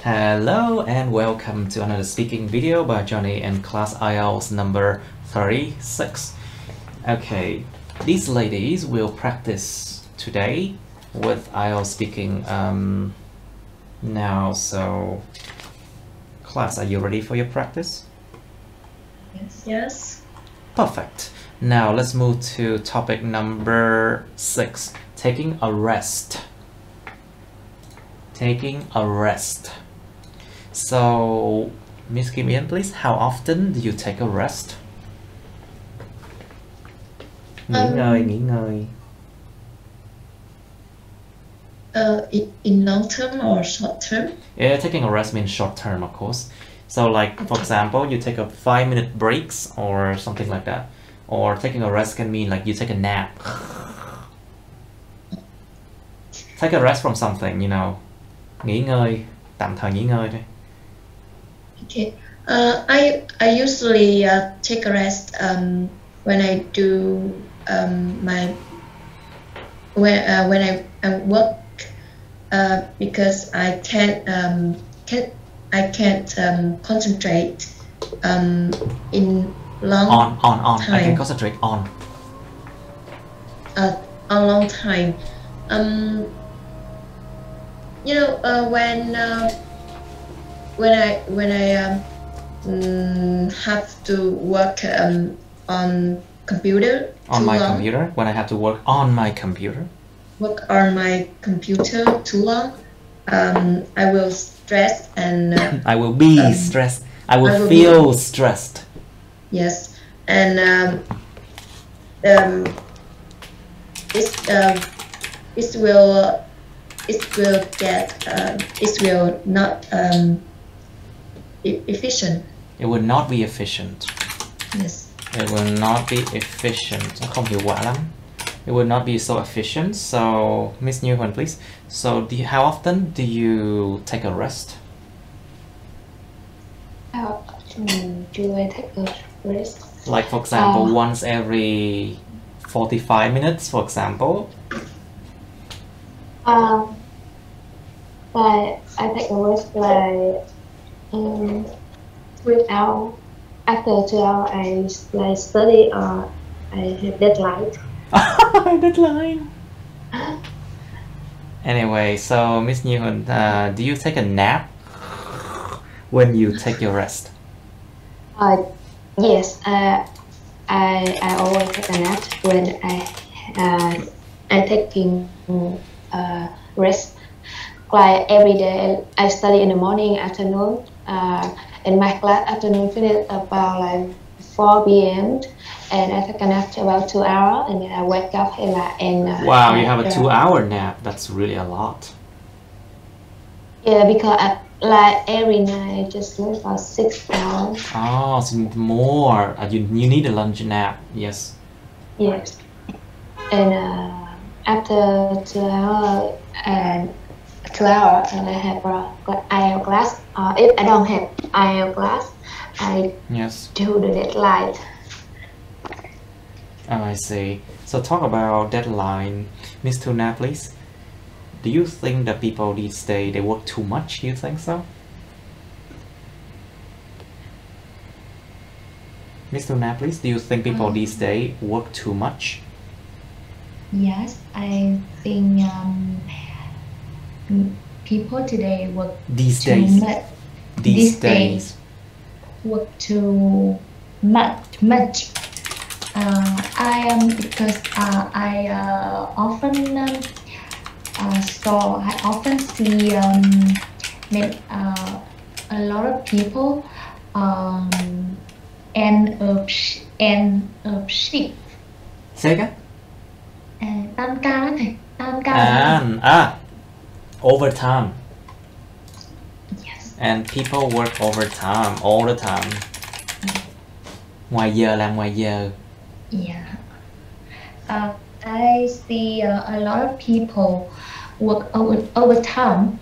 Hello and welcome to another speaking video by Johnny in class IELTS number 36. Okay, these ladies will practice today with IELTS speaking now. So class, are you ready for your practice? Yes. Perfect. Now let's move to topic number 6, taking a rest. Taking a rest. So, Miss Kim Yên, please, how often do you take a rest? Nghỉ ngơi. In long term or short term? Yeah, taking a rest means short term, of course. So, like, for example, you take a 5-minute breaks or something like that. Or taking a rest can mean like you take a nap. Take a rest from something, you know. Nghỉ ngơi, tạm thời nghỉ ngơi thôi. Okay. I usually take a rest when I do when I work because I can't concentrate in long time. I can concentrate on a long time. You know, when I have to work on computer. On my computer. When I have to work on my computer. Work on my computer too long, I will stress and I will be stressed. I will feel stressed. Yes, and it will not efficient. It will not be efficient. Yes. It will not be efficient. Không hiệu quả lắm. It will not be so efficient. So, Miss Như Huân, please. So, how often do you take a rest? How often do I take a rest? Like, for example, once every 45 minutes, for example. But I take a rest like 3 hours. After 2 hours, I study or I have deadline. Deadline. Anyway, so Miss Như Huân, do you take a nap when you take your rest? Yes, I always take a nap when I taking rest. Like every day, I study in the morning, afternoon. In my class, afternoon finish about like 4 p.m. and I take a nap about 2 hours, and then I wake up and wow, you have a 2-hour nap. That's really a lot. Yeah, because like every night I just sleep for 6 hours. Oh, so more. You need a lunch nap. Yes. Yes. And after 2 hours and 2 hours, and I have IELTS class. If I don't have IELTS class, I do the deadline. Oh, I see. So talk about deadline. Miss Tuna, please. Do you think that people these days, they work too much? Do you think so? Miss Tuna, please. Do you think people these days work too much? Yes, I think people today work these too days. much. These days. Work too much. Because I often see a lot of people end up shift. Say again? Tan ca thầy, tan ca. Overtime. Yes. And people work overtime all the time. Ngoài giờ, làm ngoài giờ. Yeah. I see a lot of people work overtime.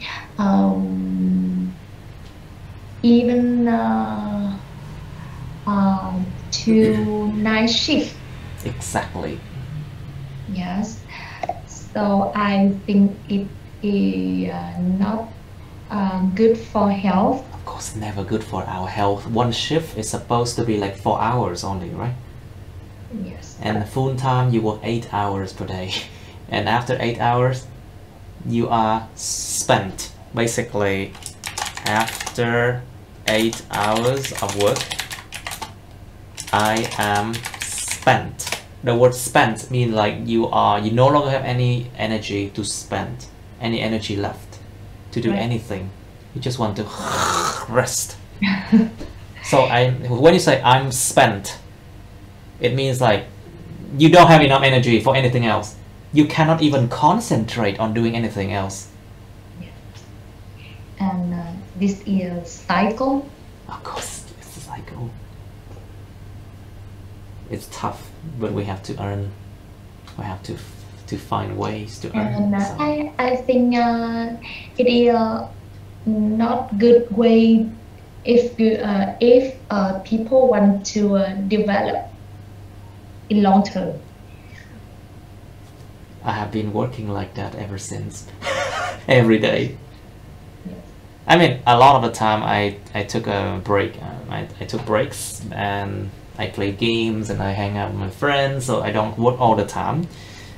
Even to night shift. Exactly. Yes. So I think it is not good for health. Of course, never good for our health. One shift is supposed to be like 4 hours only, right? Yes. And full time you work 8 hours per day. And after 8 hours, you are spent. Basically, after 8 hours of work, I am spent. The word spent means like you no longer have any energy to spend, any energy left to do anything. You just want to rest. So when you say I'm spent, it means like you don't have enough energy for anything else. You cannot even concentrate on doing anything else. And this is cycle. Of course, it's a cycle. It's tough, but we have to earn. We have to find ways to earn. And I think it is not good way if people want to develop in long term. I have been working like that ever since. Every day. Yes. I mean, a lot of the time I took a break. I took breaks and I play games and I hang out with my friends, so I don't work all the time.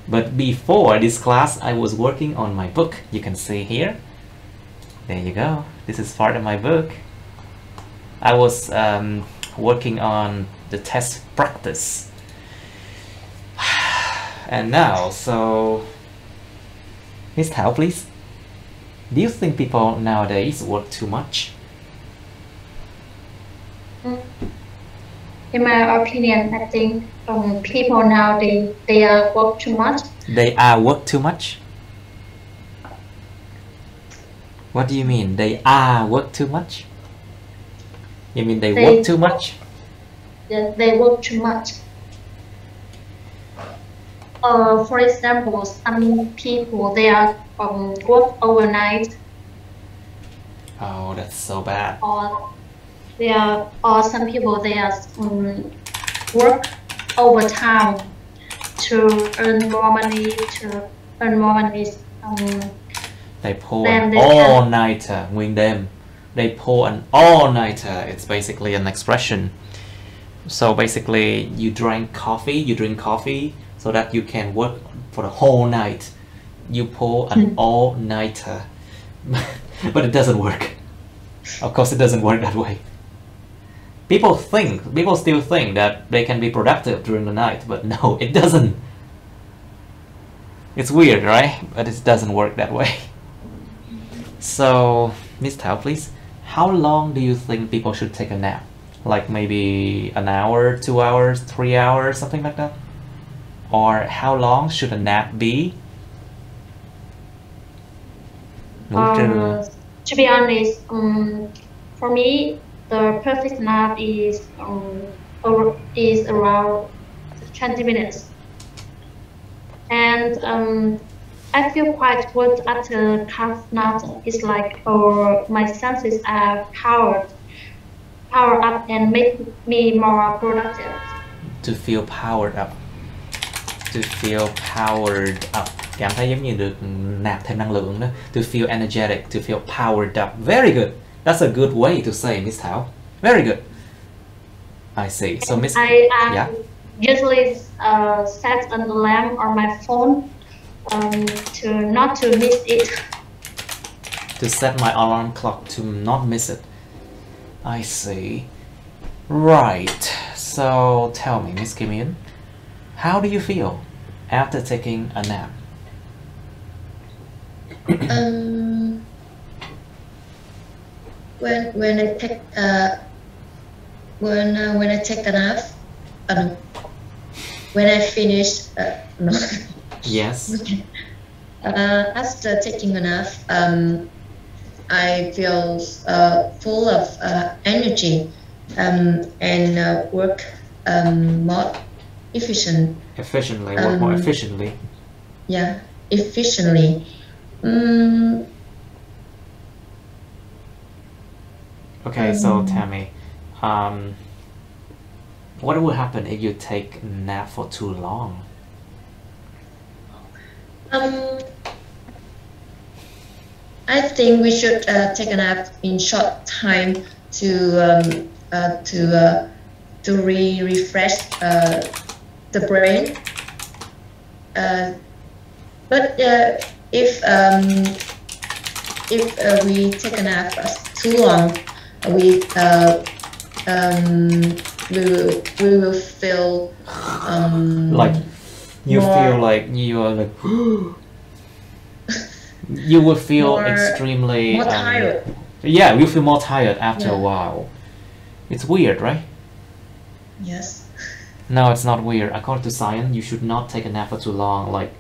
But before this class, I was working on my book. You can see here. There you go. This is part of my book. I was working on the test practice. And now, so Miss Thảo, please. Do you think people nowadays work too much? In my opinion, I think people nowadays they work too much. They are work too much? What do you mean? They are work too much? You mean they work too much? Yes, they work too much. For example, some people they are work overnight. Oh, that's so bad. Or some people they are work overtime to earn more money. They pull an all-nighter, nguyên đêm. They pull an all-nighter. It's basically an expression. So basically, you drink coffee so that you can work for the whole night. You pull an all-nighter. But it doesn't work. Of course, it doesn't work that way. People still think that they can be productive during the night, but no, it doesn't. It's weird, right? But it doesn't work that way. So, Miss Thảo, please, how long do you think people should take a nap? Like maybe an hour, 2 hours, 3 hours, something like that? Or how long should a nap be? To be honest, for me, the perfect nap is around 20 minutes. And I feel quite good after half nap. It's like my senses are powered up and make me more productive. To feel powered up. To feel powered up. Cảm thấy giống như được nạp thêm năng lượng đó. To feel energetic, to feel powered up. Very good. That's a good way to say, Miss Thảo. Very good. I see. So Miss, I usually set an alarm on my phone to not to miss it. To set my alarm clock to not miss it. I see. Right. So tell me, Miss Kim Yun, how do you feel after taking a nap? When I take when I take a nap, no. When I finish, no. Yes. After taking a nap, I feel full of energy and work more efficient. Efficiently, work more efficiently. Yeah, efficiently. Okay, so tell me, what will happen if you take a nap for too long? I think we should take a nap in short time to refresh the brain. But if we take a nap too long, we will feel like you feel like you are like you will feel extremely more tired. Yeah, you feel more tired after a while. It's weird, right? Yes. No, it's not weird. According to science, you should not take a nap for too long. Like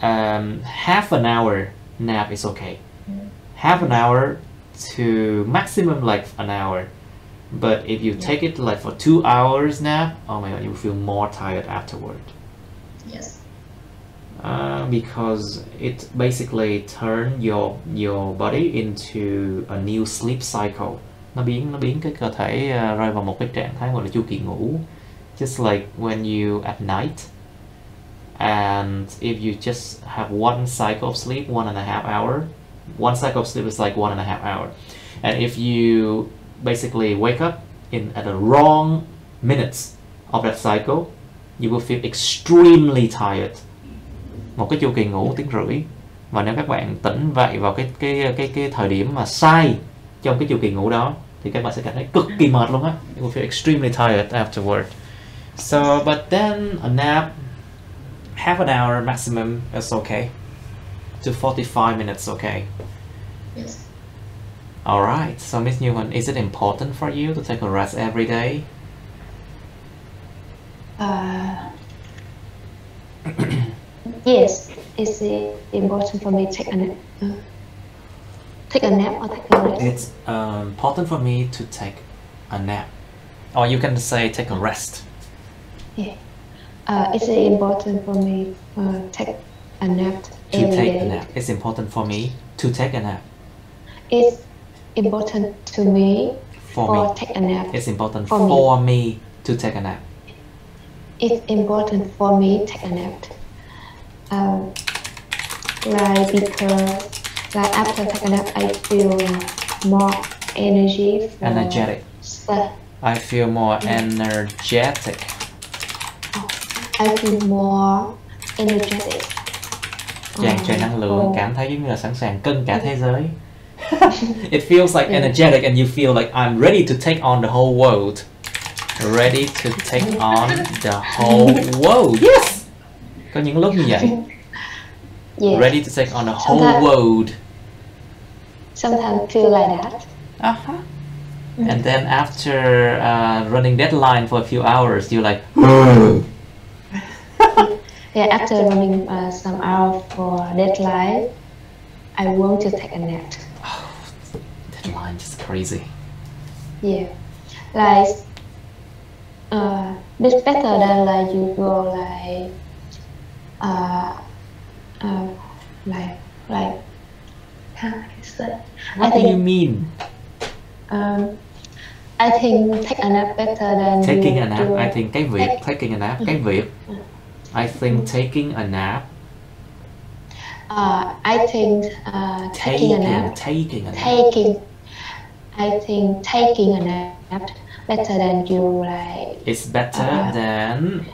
half an hour nap is okay. Half an hour to maximum like an hour. But if you take it like for 2 hours nap, oh my god, you feel more tired afterward. Yes. Because it basically turn your body into a new sleep cycle. Nó biến cái cơ thể rơi vào một cái trạng thái gọi là chu kỳ ngủ. Just like when you at night, and if you just have one cycle of sleep, 1.5 hour, one cycle of sleep is like 1.5 hour, and if you basically wake up at the wrong minutes of that cycle, you will feel extremely tired. Một cái chu kỳ ngủ 1,5 tiếng, và nếu các bạn tỉnh dậy vào cái thời điểm mà sai trong cái chu kỳ ngủ đó thì các bạn sẽ cảm thấy cực kỳ mệt luôn á. You will feel extremely tired afterward. So, but then a nap, half an hour maximum is okay. To 45 minutes, okay. Yes. All right. So, Miss Newman, is it important for you to take a rest every day? Yes, it's important for me to take a nap or take a rest. It's important for me to take a nap, or you can say take a rest. Yeah, it's important for me take a nap every day. A nap. It's important for me to take a nap. It's important to me for take a nap. It's important for me to take a nap. It's important for me to take a nap. Because after taking a nap, I feel more energy. Energetic. I feel more energetic. I feel more energetic. Tràn trề năng lượng, cảm thấy giống như là sẵn sàng cân cả thế giới. It feels like energetic, and you feel like I'm ready to take on the whole world. Ready to take on the whole world. Yes. Có những lúc như vậy. Yes. Ready to take on the whole world. Sometimes feel like that. And then after running deadline for a few hours, you're like, yeah, after running some hours for deadline, I want to take a nap. Oh, deadline is crazy. Yeah, like it's better than like you go like how I say. What do you mean? I think take a nap better than Taking a nap. I think cái việc taking a nap, cái việc. I think taking a nap. I think taking a nap. I think taking a nap better than you like. It's better than.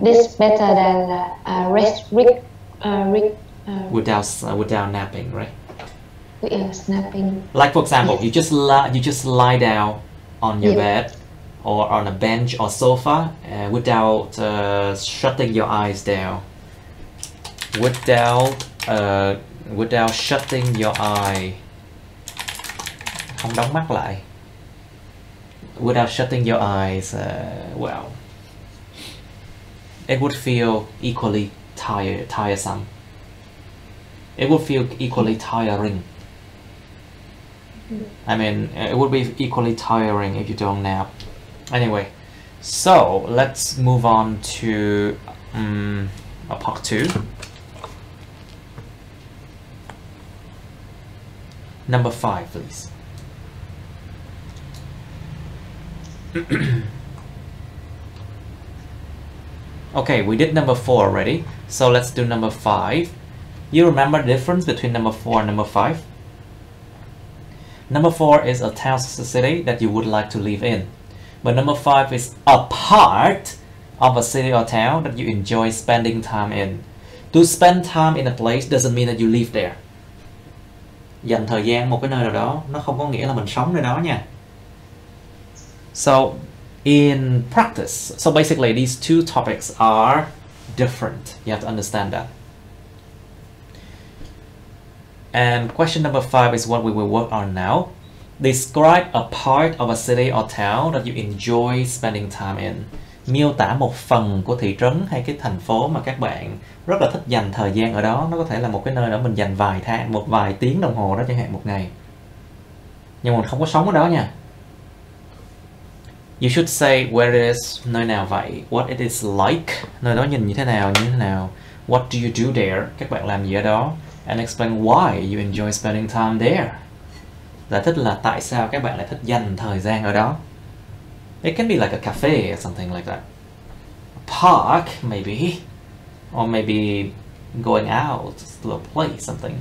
This better than without napping, right? Without napping. Like for example, you just lie down on your bed or on a bench or sofa without shutting your eyes down. Without shutting your eye. Không đóng mắt lại. Without shutting your eyes, well, it would feel equally tiresome. It would feel equally tiring. I mean, it would be equally tiring if you don't nap. Anyway, so let's move on to part 2. Number 5, please. Okay, we did number 4 already, so let's do number 5. You remember the difference between number 4 and number 5? Number 4 is a town or city that you would like to live in. But number 5 is a part of a city or town that you enjoy spending time in. To spend time in a place doesn't mean that you live there. Dành thời gian một cái nơi nào đó, nó không có nghĩa là mình sống nơi đó nha. So, in practice, so basically these two topics are different. You have to understand that. And question number 5 is what we will work on now. Describe a part of a city or town that you enjoy spending time in. Miêu tả một phần của thị trấn hay cái thành phố mà các bạn rất là thích dành thời gian ở đó. Nó có thể là một cái nơi đó mình dành vài tiếng đồng hồ đó chẳng hạn một ngày. Nhưng mà mình không có sống ở đó nha. You should say where it is, nơi nào vậy, what it is like, nơi đó nhìn như thế nào, what do you do there, các bạn làm gì ở đó, and explain why you enjoy spending time there. Giải thích là tại sao các bạn lại thích dành thời gian ở đó. It can be like a cafe or something like that. A park, maybe. Or maybe going out to a place, something.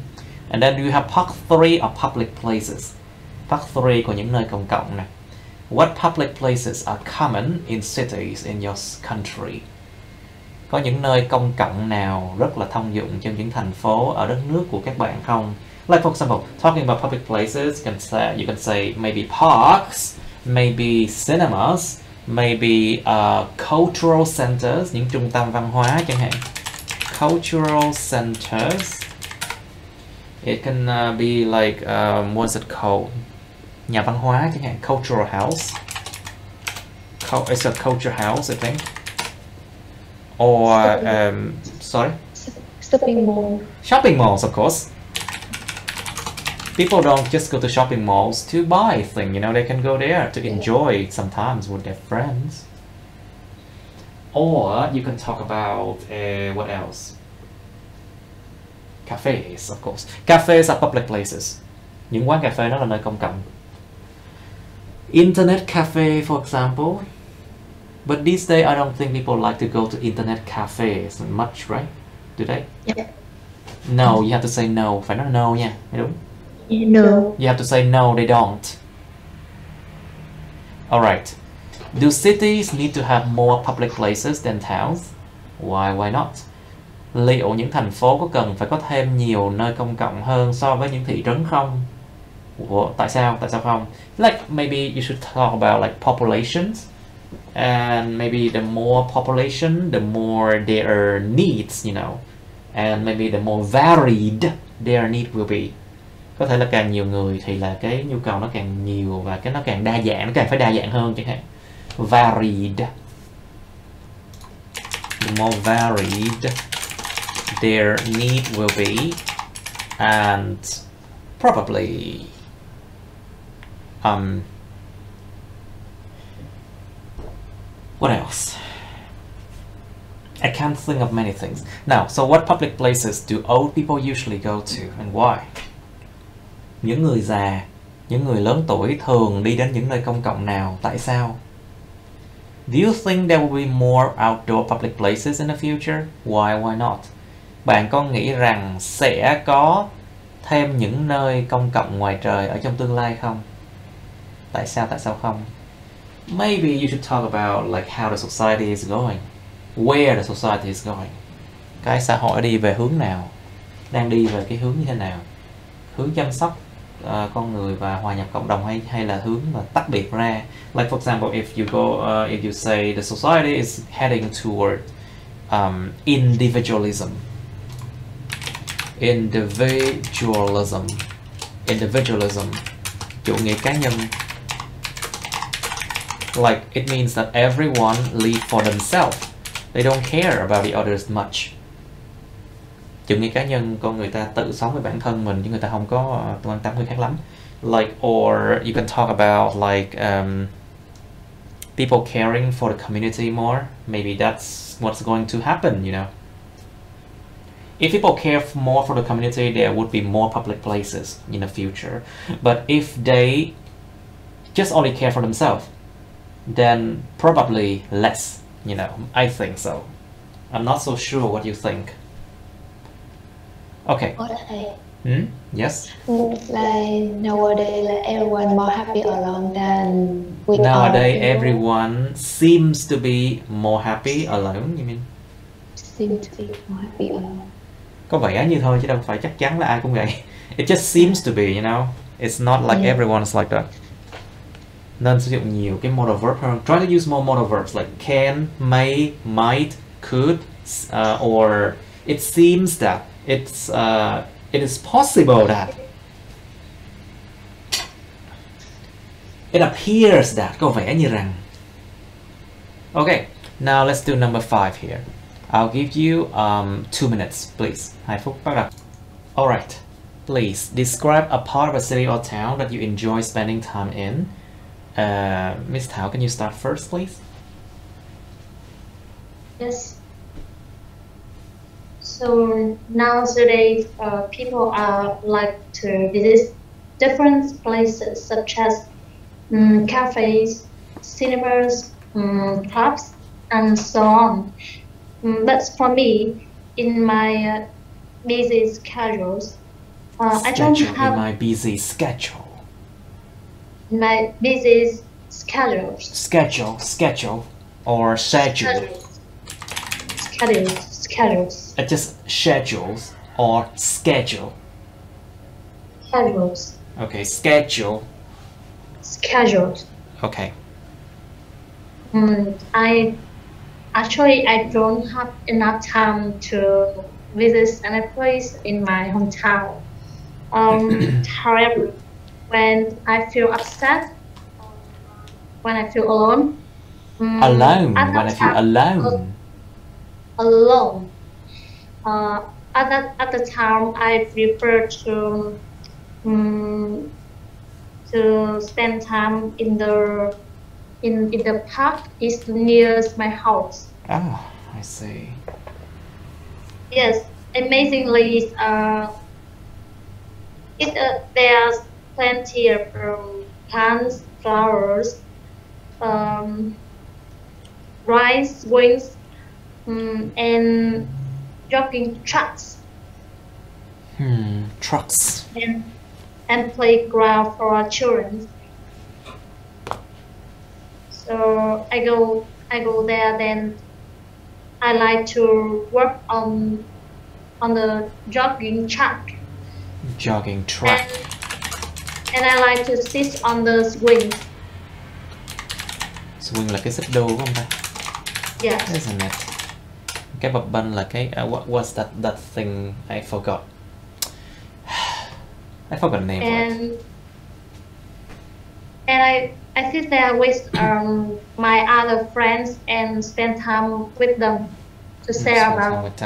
And then you have part 3 of public places. Part 3 của những nơi công cộng này. What public places are common in cities in your country? Có những nơi công cộng nào rất là thông dụng trong những thành phố ở đất nước của các bạn không? Like for example, talking about public places, you can say maybe parks, maybe cinemas, maybe cultural centers, những trung tâm văn hóa chẳng hạn. Cultural centers. It can be like, what's it called? Nhà văn hóa chẳng hạn, cultural house. It's a culture house, I think. Or, sorry? Shopping mall. Shopping malls, of course. People don't just go to shopping malls to buy things, you know, they can go there to enjoy sometimes with their friends. Or you can talk about, what else? Cafes, of course. Cafes are public places. Những quán cà phê đó là nơi công cộng. Internet cafe, for example. But these days, I don't think people like to go to internet cafes much, right? Do they? Yeah. No, you have to say no. Phải nói no nha, thấy đúng? No. You have to say no, they don't. Alright. Do cities need to have more public places than towns? Why not? Liệu những thành phố có cần phải có thêm nhiều nơi công cộng hơn so với những thị trấn không? Ủa, tại sao không? Like maybe you should talk about like populations, and maybe the more population, the more their needs, you know, and maybe the more varied their need will be. Có thể là càng nhiều người thì là cái nhu cầu nó càng nhiều và cái nó càng đa dạng, nó càng phải đa dạng hơn chẳng hạn. Varied. The more varied their need will be, and probably what else? I can't think of many things. Now, so what public places do old people usually go to and why? Những người già, những người lớn tuổi thường đi đến những nơi công cộng nào? Tại sao? Do you think there will be more outdoor public places in the future? Why not? Bạn có nghĩ rằng sẽ có thêm những nơi công cộng ngoài trời ở trong tương lai không? Tại sao không? Maybe you should talk about like how the society is going. Where the society is going. Cái xã hội đi về hướng nào? Đang đi về cái hướng như thế nào? Hướng chăm sóc con người và hòa nhập cộng đồng hay là hướng mà tách biệt ra? Like for example, if you say the society is heading toward individualism, chủ nghĩa cá nhân. Like it means that everyone live for themselves. They don't care about the others much. Chủ nghĩa cá nhân, con người ta tự sống với bản thân mình chứ người ta không có quan tâm người khác lắm. Like, or you can talk about like people caring for the community more. Maybe that's what's going to happen, you know. If people care more for the community, there would be more public places in the future. But if they just only care for themselves, then probably less, you know. I think so. I'm not so sure what you think. Okay. Có thầy. Yes. Like nowadays, like everyone more happy alone than with Nowadays, other people. everyone seems to be more happy alone. You mean? Seem to be more happy alone. Có vẻ như thôi chứ đâu phải chắc chắn là ai cũng vậy. It just seems to be, you know. It's not like everyone's like that. Nên sử dụng nhiều cái modal verb hơn. Try to use more modal verbs like can, may, might, could, or it seems that, it is possible that, it appears that, có vẻ như rằng. Okay, now let's do number 5 here. I'll give you 2 minutes, please. 2 phút bắt đầu. Alright, please describe a part of a city or town that you enjoy spending time in. Miss Thảo, can you start first, please? Yes. So nowadays, people like to visit different places such as cafes, cinemas, clubs, and so on. But for me, in my busy schedules, I don't have in my busy schedule. my busy schedules. Schedule, or schedule. Schedules. Just schedules or schedule. Schedules. Okay, schedule. Schedules. Okay. I don't have enough time to visit any place in my hometown. However, when I feel upset, when I feel alone, Alone. When I feel alone. Alone. At the time, I prefer to spend time in the park is near my house. Oh, I see. Yes, amazingly, there's plenty of plants, flowers, rice, wings, and jogging tracks. Trucks. And playground for our children. So I go there. Then I like to work on the jogging track. Jogging track. And I like to sit on the swing. Swing là cái xích đu đúng không ta? Yes. Isn't it? Cái bập bênh là cái what was that thing I forgot. I forgot the name for it. And I sit there with my other friends and spend time with them to share about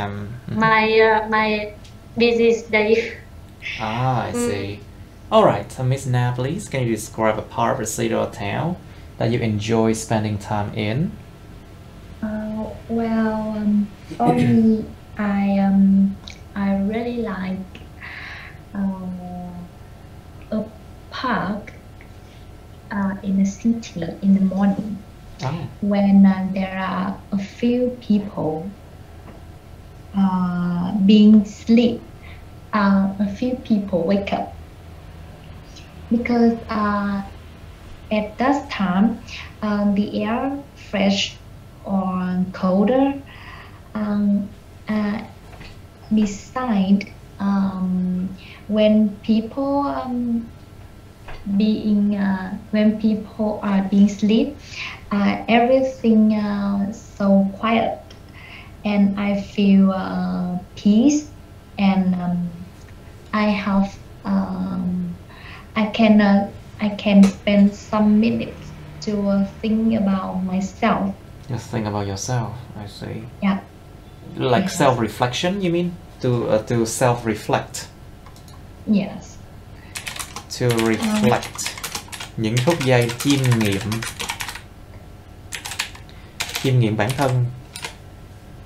my busy day. I see. All right, so Miss Na, please, can you describe a part of a city or town that you enjoy spending time in? For me, I really like a park in a city in the morning when there are a few people being sleep. A few people wake up because at that time the air fresh or colder. Beside, when people are being sleep, everything so quiet, and I feel peace, and I can spend some minutes to think about myself. Just think about yourself. I see. Yeah. Like self-reflection, you mean? To self-reflect. Yes. To reflect. Những phút giây chiêm nghiệm bản thân.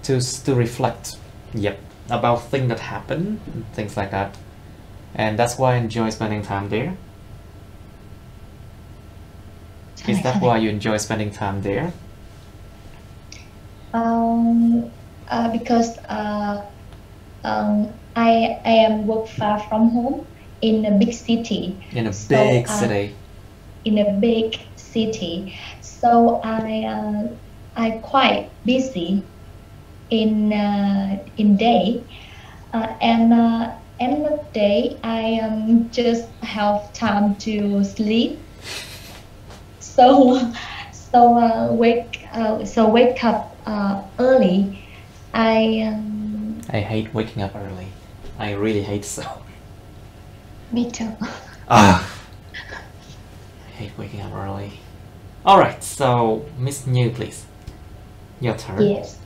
To reflect. Yep. About things that happen, things like that. And that's why I enjoy spending time there. Is that why you enjoy spending time there? Because I am work far from home in a big city. In a big city. In a big city, so I quite busy in day, and end of day I just have time to sleep. So wake up early. I hate waking up early. I really hate so. Me too. I hate waking up early. Alright, so Miss New, please. Your turn. Yes.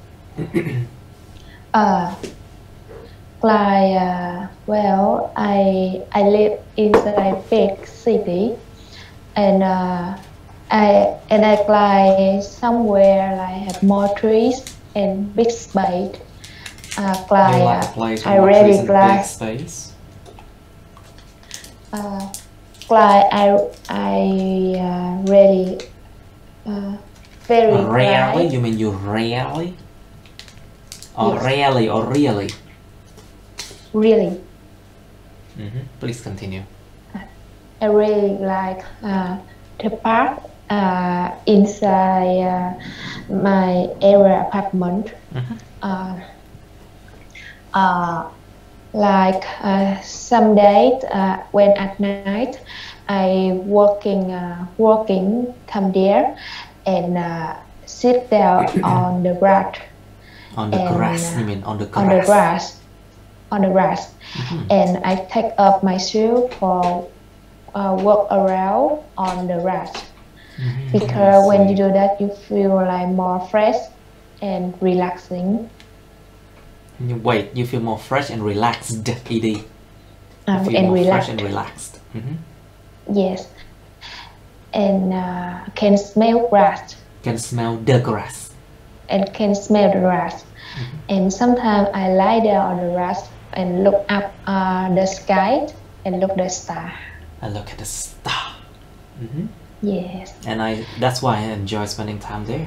Well, I live in a big city, and I like somewhere like have more trees and big space. You like a place with I more really trees and big like. space? I really very Rarely? glad. You mean you rarely? Or Yes. rarely or really? Really, Please continue. I really like the park inside my area apartment. Some days when at night I walking come there and sit down on the grass. On the And, grass, you mean on the grass? On the grass. And I take up my shoe for walk around on the grass. Because when you do that, you feel like more fresh and relaxing. Wait, you feel more fresh and relaxed, ED. You feel And more relaxed. fresh and relaxed. Yes. And can smell grass. Can smell the grass. And can smell the grass. And sometimes I lie down on the grass and look up the sky and look the star. I look at the star. Yes. And that's why I enjoy spending time there.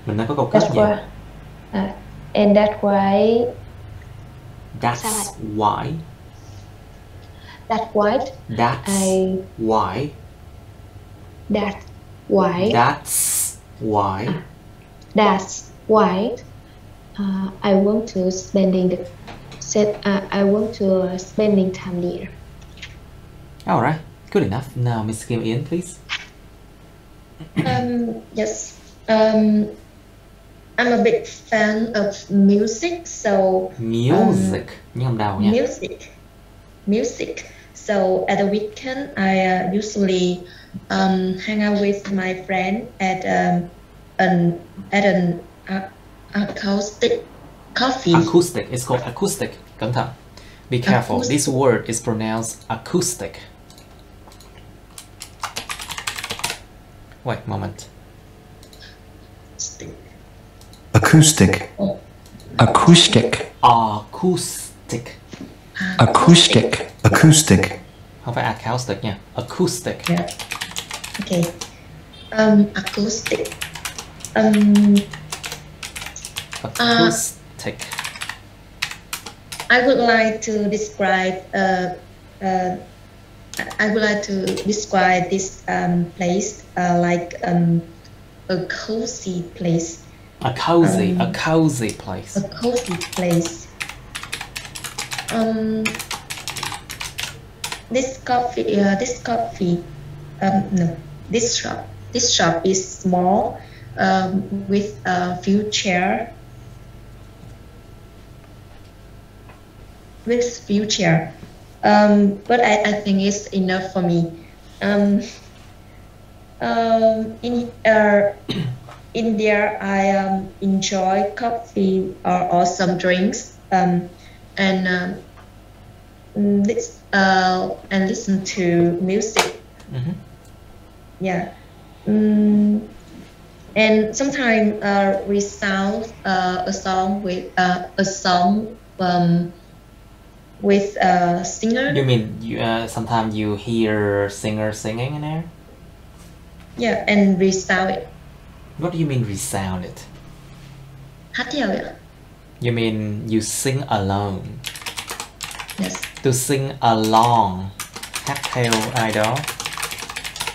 Mình nói có câu kết That's gì? why. And that's why. That's why. That's why. That's why. That's why. That's why. That's why. I want to spending time there. All right, good enough. Now, Miss Kim Ian, please. Yes. I'm a big fan of music, so Music. Nhưng không đầu nha. Music. So at the weekend, I usually hang out with my friend at an acoustic coffee. Acoustic. It's called acoustic. Cẩn thận. Be careful. Acoustic. This word is pronounced acoustic. Wait a moment. Acoustic. Acoustic. Acoustic. Acoustic. Acoustic. Không phải acoustic nha. Acoustic. Yeah. Okay. Acoustic. Acoustic. I would like to describe. I would like to describe this place like a cozy place. A cozy place. A cozy place. This shop is small, with a few chairs. But I think it's enough for me. In there, I enjoy coffee or some drinks, and listen to music. Yeah. And sometimes we sound a song with a singer. You mean sometimes you hear singers singing in there? Yeah, and we sound it. What do you mean resound it? Hát theo ạ. You mean you sing alone? To sing along. Hát theo ai đó.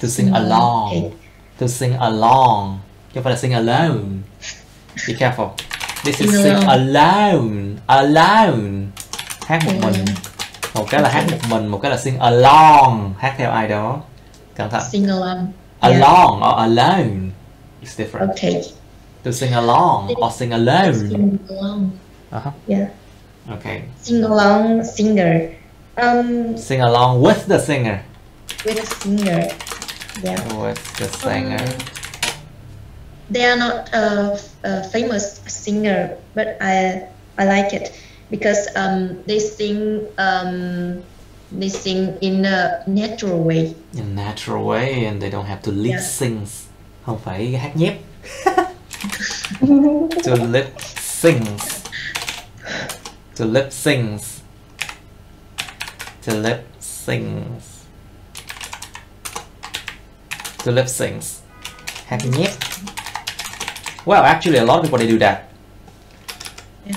To sing along. To sing along. Chứ không phải là sing alone. Be careful. This is sing alone. Alone. Hát một mình. Một cái là hát một mình, một cái là sing along. Hát theo ai đó. Cẩn thận. Sing along. Along or alone. It's different. Okay. To sing along or sing alone. Sing along. Yeah. Okay. Sing along singer. Sing along with the singer. With a singer. Yeah. With the singer. They are not a famous singer, but I like it because they sing in a natural way. In a natural way, and they don't have to lip sync. Không phải hát nhép. To lip sync. To lip sync. To lip sync. To lip sync. Hát nhép. Well, actually, a lot of people they do that. Yeah.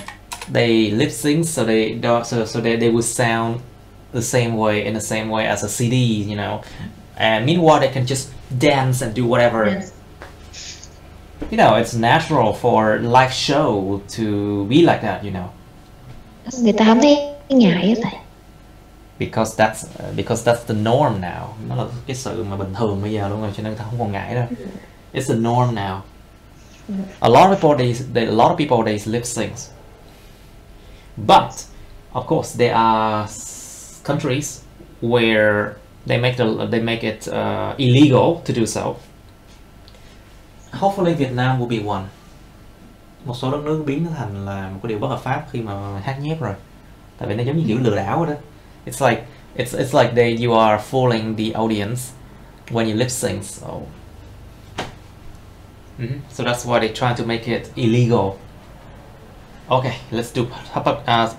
They lip sync, so they don't, so they would sound the same way in the same way as a CD, you know. And meanwhile, they can just dance and do whatever. Yes. You know, it's natural for live show to be like that, you know. Người ta không thấy ngại á thầy. Because that's the norm now. Nó là cái sự mà bình thường bây giờ luôn rồi, cho nên ta không còn ngại đâu. It's the norm now. A lot of people they lip sync. But of course there are countries where they make it illegal to do so. Hopefully Vietnam will be one. Một số đất nước biến nó thành là một cái điều bất hợp pháp khi mà hát nhép rồi. Tại vì nó giống như kiểu lừa đảo đó. It's like you are fooling the audience when you lip sync. So that's why they try to make it illegal. Okay, let's do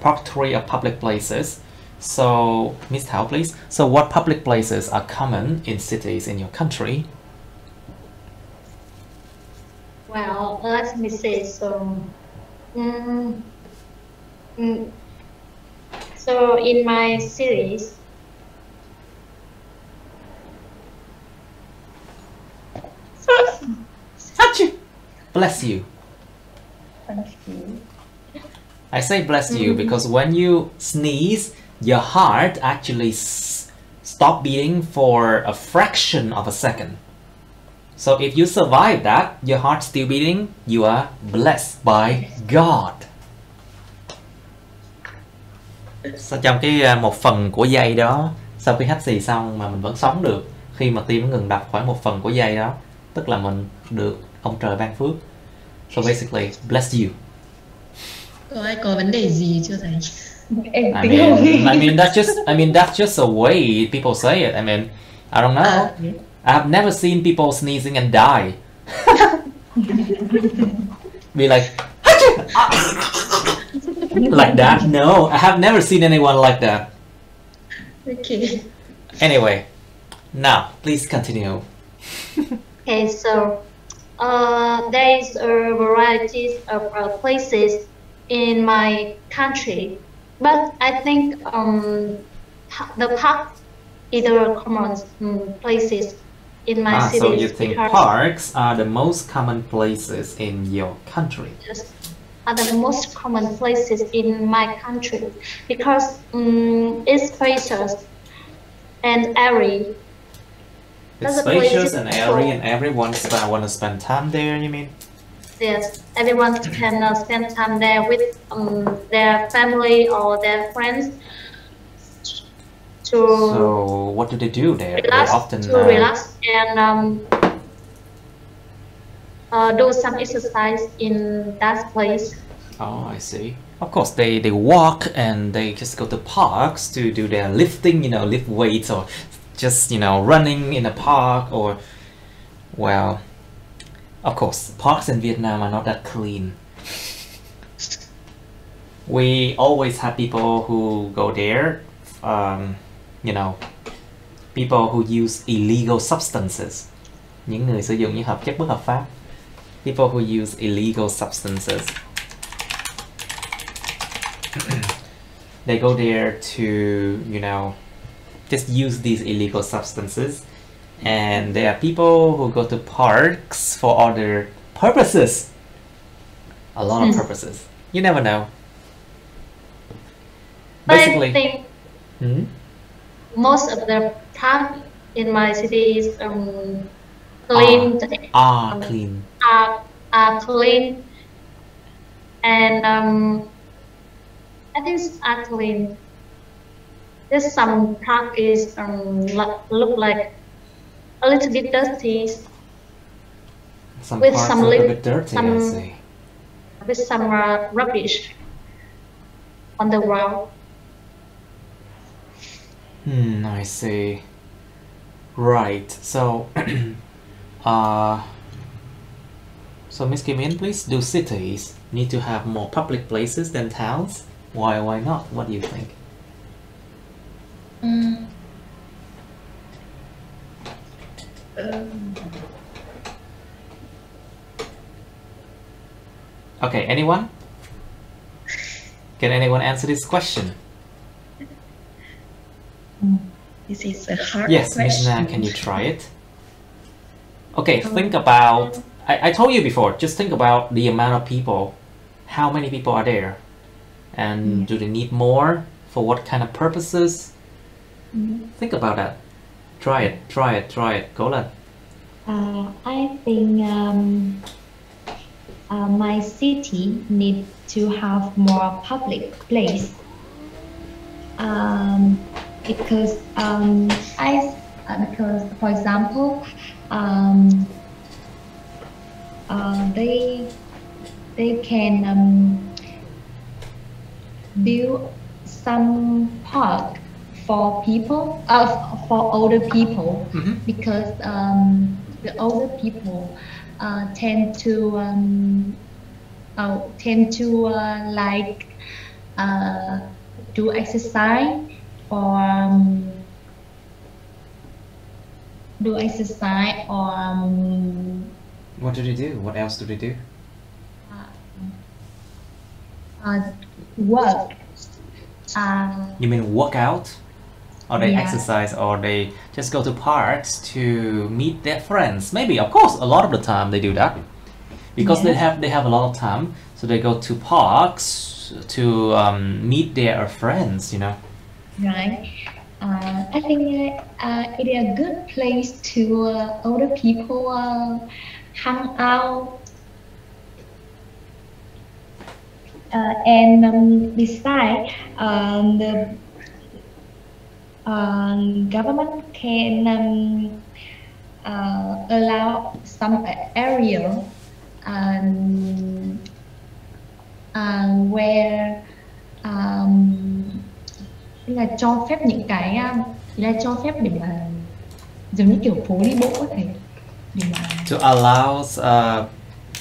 part 3 of public places. So, Miss Thảo, please. So, what public places are common in cities in your country? Well, let me see. So in my cities, Bless you. Thank you. I say bless you because when you sneeze, your heart actually stop beating for a fraction of a second. So if you survive that, your heart still beating, you are blessed by God. Sau trong cái một phần của giây đó, sau khi hắt xì xong mà mình vẫn sống được, khi mà tim nó ngừng đập khoảng một phần của giây đó, tức là mình được ông trời ban phước. So basically, bless you. Có ai có vấn đề gì chưa thầy? I mean that's just a way people say it. I mean, I don't know. I have never seen people sneezing and die. Be like like that. No, I have never seen anyone like that. Okay. Anyway, now please continue. okay, so there is a variety of places in my country, but I think the park is the common places in my city. So you think parks are the most common places in your country? Yes, are the most common places in my country because it's spacious and airy. It's spacious and airy, and everyone want to spend time there, you mean? Yes, everyone can spend time there with their family or their friends. So what do they do there? Relax, they often relax and do some exercise in that place. Oh, I see. Of course, they walk and they just go to parks to do their lifting, you know, lift weights or just, you know, running in a park or, well, of course, parks in Vietnam are not that clean. We always have people who go there, you know, people who use illegal substances. Những người sử dụng những hợp chất bất hợp pháp. People who use illegal substances. they go there to, you know, just use these illegal substances. And there are people who go to parks for other purposes. A lot of purposes. You never know. Basically, I think most of the park in my city is clean. Clean. Are clean, and I think it's clean. There's some park is look like a little bit dirty. Some with parts some are a bit dirty, I see. With some rubbish on the ground. I see. Right. So, so Miss Kim In, please. Do cities need to have more public places than towns? Why not? What do you think? Okay, anyone? Can anyone answer this question? This is a hard Yes, question. Miss Na, can you try it? Okay, think about, I told you before, just think about the amount of people. How many people are there? And do they need more? For what kind of purposes? Think about that. Try it. Go on. I think my city needs to have more public place. Because for example, they can build some park for people, for older people, because the older people tend to like do exercise or What do they do? What else do they do? work. You mean work out? Or they Yeah. exercise, or they just go to parks to meet their friends? Maybe, of course, a lot of the time they do that. Because they have a lot of time, so they go to parks to meet their friends, you know. Right. I think it is a good place to older people hang out. And besides, the government can allow some area where là cho phép những cái là cho phép để mà giống như kiểu phố đi bộ ấy thầy, để mà To allow,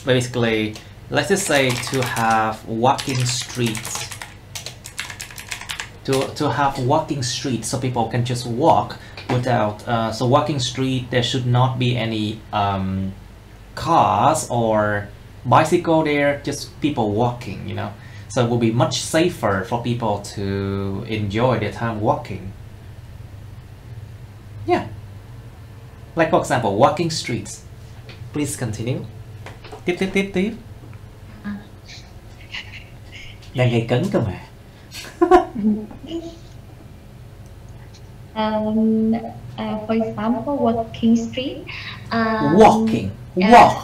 basically, let's just say to have walking streets. To have walking streets so people can just walk without, so walking street, there should not be any cars or bicycle there, just people walking, you know. So it will be much safer for people to enjoy their time walking. Yeah. Like for example, walking streets. Please continue. Tiếp. Đang gây cấn cơ mà. For example, walking street. Walking. Kéo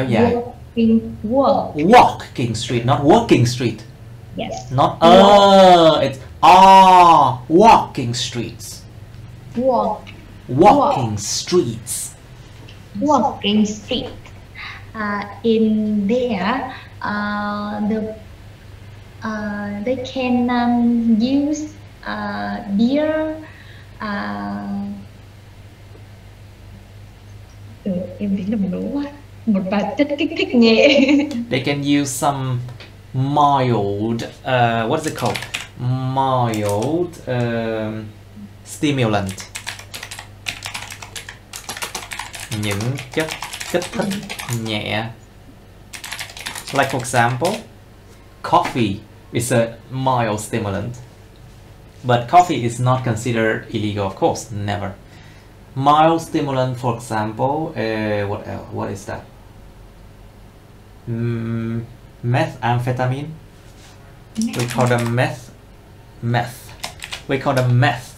dài. Walking street, not walking street. Yes. Not it's walking streets. Walking streets. Walking street. In there, they can use beer. Em thấy lầm lỗ quá. Một vài chất kích thích nhẹ. They can use some mild, what is it called? Mild stimulant. Những chất kích thích nhẹ. Like for example, coffee. It's a mild stimulant. But coffee is not considered illegal, of course, never. Mild stimulant, for example, what else? What is that? Methamphetamine. We call them meth. We call them meth.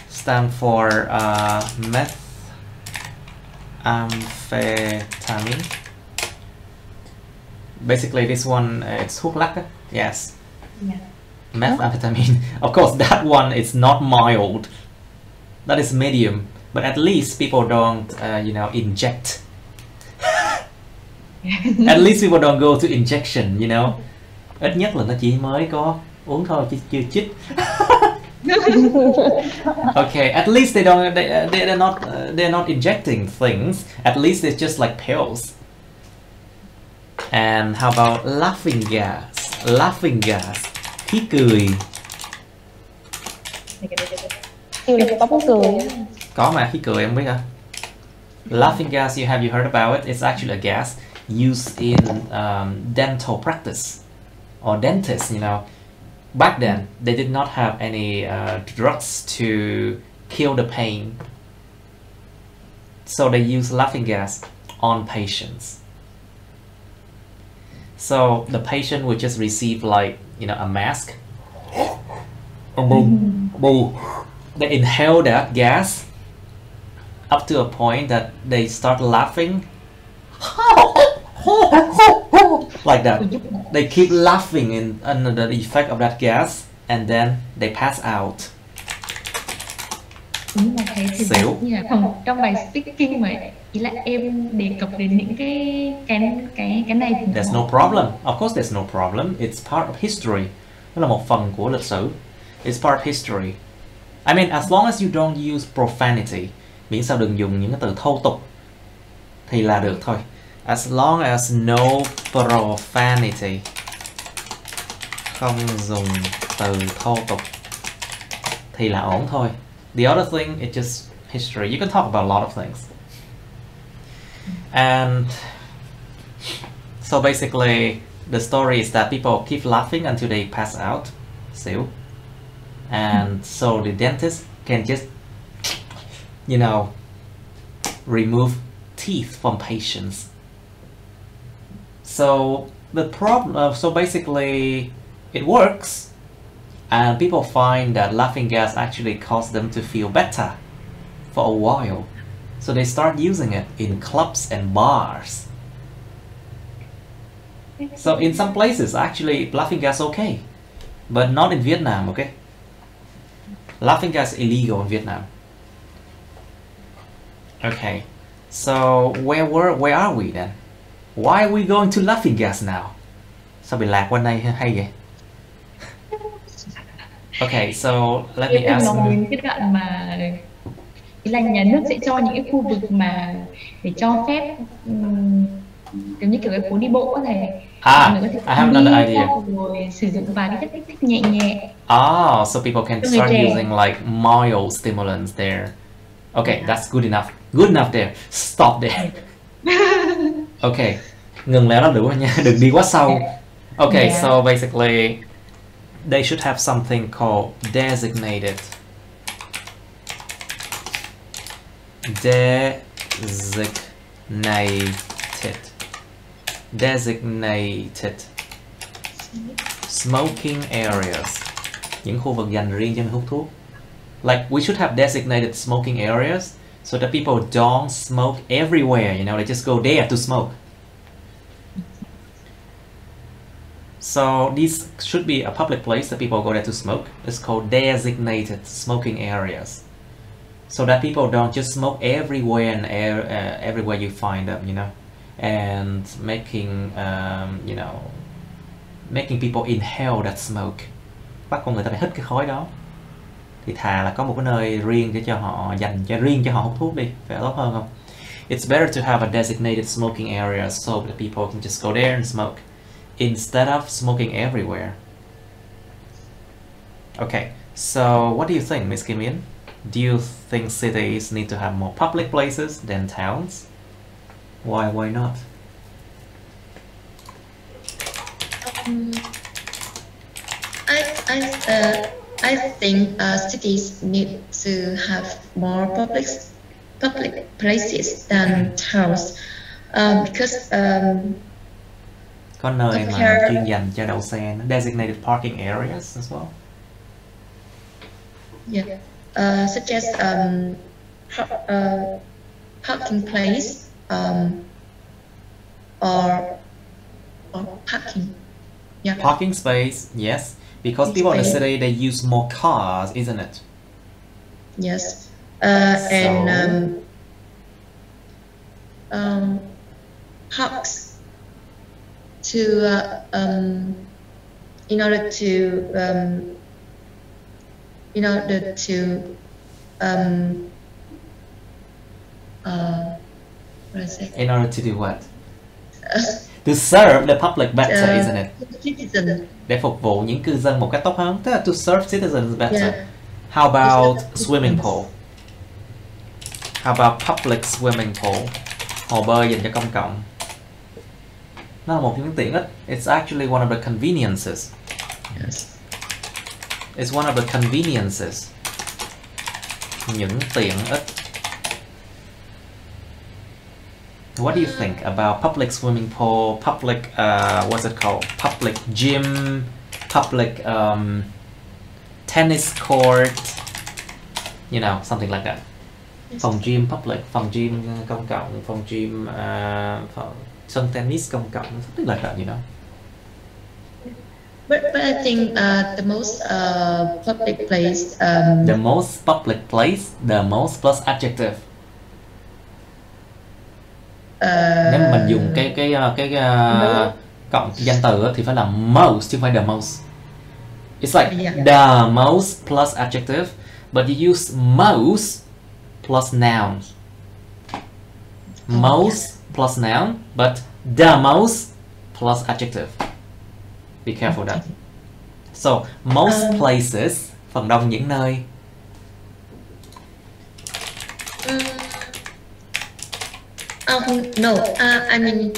Stand for methamphetamine. Basically, this one it's thuốc lắc. Yes. Yeah. Methamphetamine. Of course, that one is not mild. That is medium. But at least people don't, inject. At least people don't go to injection, Ít nhất là nó chỉ mới có uống thôi chứ chưa chích. Okay, at least they're not injecting things. At least it's just like pills. And how about laughing gas? Laughing gas. Khí cười. Có bóng cười. Có mà, khí cười em biết hả? Laughing gas, have you heard about it? It's actually a gas used in dental practice or dentists, Back then, they did not have any drugs to kill the pain. So they use laughing gas on patients. So the patient would just receive like, a mask. They inhale that gas up to a point that they start laughing. Like that. They keep laughing under the effect of that gas, and then they pass out. Đúng là thế thì Xỉu. như là trong bài speaking mà ý là em đề cập đến những cái này thì There's no problem. Of course there's no problem. It's part of history. Nó là một phần của lịch sử. It's part of history. I mean, as long as you don't use profanity, miễn sao đừng dùng những cái từ thô tục thì là được thôi. As long as no profanity, không dùng từ thô tục thì là ổn thôi. The other thing, it's just history. You can talk about a lot of things. And so basically, the story is that people keep laughing until they pass out. Xỉu. And so the dentist can just, remove teeth from patients. So the problem, so basically it works, and people find that laughing gas actually caused them to feel better for a while. So they start using it in clubs and bars. So in some places, actually, laughing gas okay, but not in Vietnam, okay? Laughing gas is illegal in Vietnam. Okay, so where are we then? Why are we going to laughing gas now? Sao bị lạc qua đây hay vậy? Okay, so let me ask. Nói đến cái đoạn mà ý là nhà nước sẽ cho những cái khu vực mà để cho phép giống như kiểu cái phố đi bộ có thể I have another idea. Rồi sử dụng vài cái chất kích thích nhẹ nhẹ. Oh, so people can start using like mild stimulants there. Okay, that's good enough. Good enough there. Stop there. Okay, ngừng lại đó đủ rồi nha, đừng đi quá sâu. Okay, so basically they should have something called designated smoking areas. Những khu vực dành riêng cho người hút thuốc. Like we should have designated smoking areas so that people don't smoke everywhere, they just go there to smoke. So these should be a public place that people go there to smoke. It's called designated smoking areas, so that people don't just smoke everywhere and everywhere you find them, and making people inhale that smoke. Bắt con người ta phải hít cái khói đó. Thì thà là có một cái nơi riêng để cho họ dành cho riêng cho họ hút thuốc đi, phải tốt hơn không? It's better to have a designated smoking area so that people can just go there and smoke, instead of smoking everywhere. Okay, so what do you think, Miss Kim Yin? Do you think cities need to have more public places than towns? Why not? I think cities need to have more public places than towns because có nơi mà chuyên dành cho đậu xe, designated parking areas as well. Yeah, such as parking place or parking. Yeah. Parking space, yes, because people in the city they use more cars, isn't it? Yes, and parks to in order to what is it? In order to do what? To serve the public better, isn't it? Citizen. Để phục vụ những cư dân một cách tốt hơn, tức là to serve citizens better. Yeah. How about swimming pool? How about public swimming pool? Hồ bơi dành cho công cộng. Nó là một trong những tiện ích. It's actually one of the conveniences. Yes. It's one of the conveniences. Những tiện ích. What do you think about public swimming pool, public, what's it called? Public gym, public tennis court, you know, something like that. Phòng gym public, phòng gym công cộng, phòng gym, sân tennis công cộng, something like that, you know. But I think the most public place. The most public place, the most plus adjective. Nếu mà mình dùng cái cộng danh từ thì phải là most chứ không phải the most. It's like the most plus adjective, but you use most plus noun. Most plus noun, but the most plus adjective. Be careful that. So most places, phần đông những nơi. No, I mean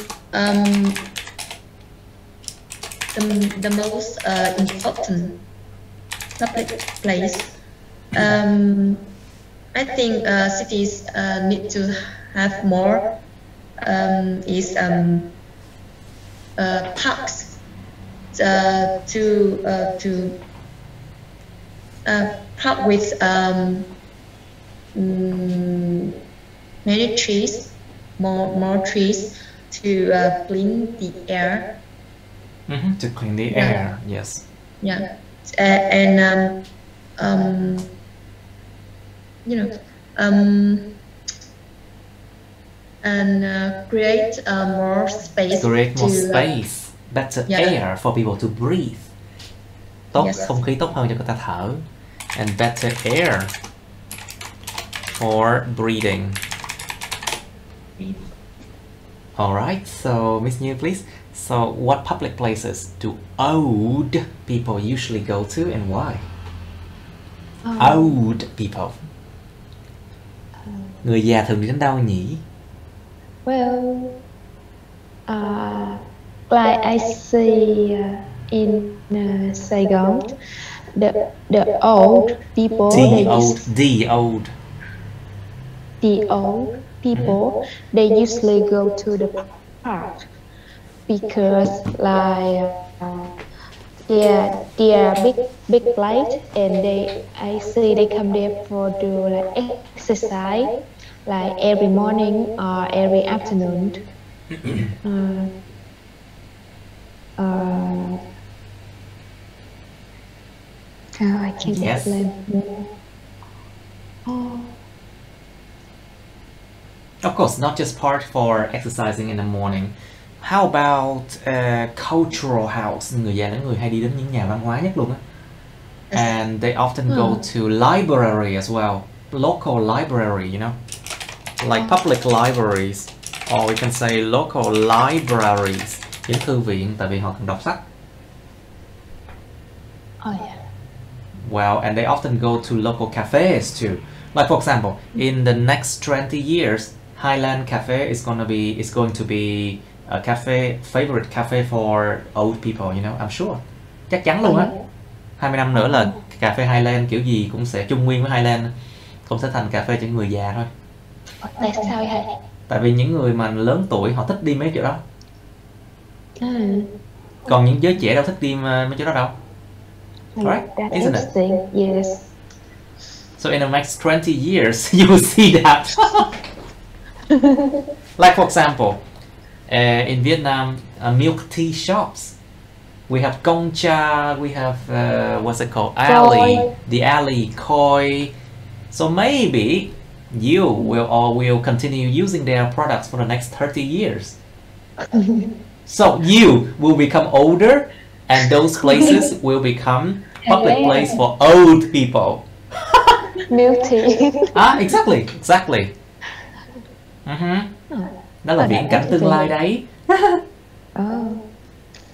the most important public place. I think cities need to have more parks to park with many trees. More trees to clean the air. To clean the air, yes. Yeah, and you know, and create more space. Create more space, better air for people to breathe. Tốt, không khí tốt hơn cho người ta thở. And better air for breathing. Alright, so Miss New, please. So what public places do old people usually go to and why? Old people. Người già thường đi đến đâu nhỉ? Well, like I see in Saigon, the old people. The old people, they usually go to the park because like they are big place, and I see they come there for do like exercise like every morning or every afternoon. I can't explain more. Of course, not just part for exercising in the morning. How about cultural house? Người già là người hay đi đến những nhà văn hóa nhất luôn á. And they often go to library as well. Local library, you know, like public libraries, or we can say local libraries. Những thư viện, tại vì họ cần đọc sách. Oh yeah. Well, and they often go to local cafes too. Like for example, in the next 20 years, Highland Cafe is going to be a favorite cafe for old people, you know, I'm sure. Chắc chắn luôn á. 20 năm nữa là cà phê Highland kiểu gì cũng sẽ chung nguyên với Highland, không sẽ thành cà phê cho người già thôi. Tại sao vậy? Tại vì những người mà lớn tuổi họ thích đi mấy chỗ đó. Còn những giới trẻ đâu thích đi mấy chỗ đó đâu. Right? Isn't it? Yes. So in the next 20 years, you will see that. Like for example, in Vietnam, milk tea shops. We have Gong Cha, we have, what's it called? Alley, the alley, Koi. So maybe you will continue using their products for the next 30 years. So you will become older and those places will become public place for old people. Milk tea. Exactly. Đó là viễn cảnh tương lai đấy.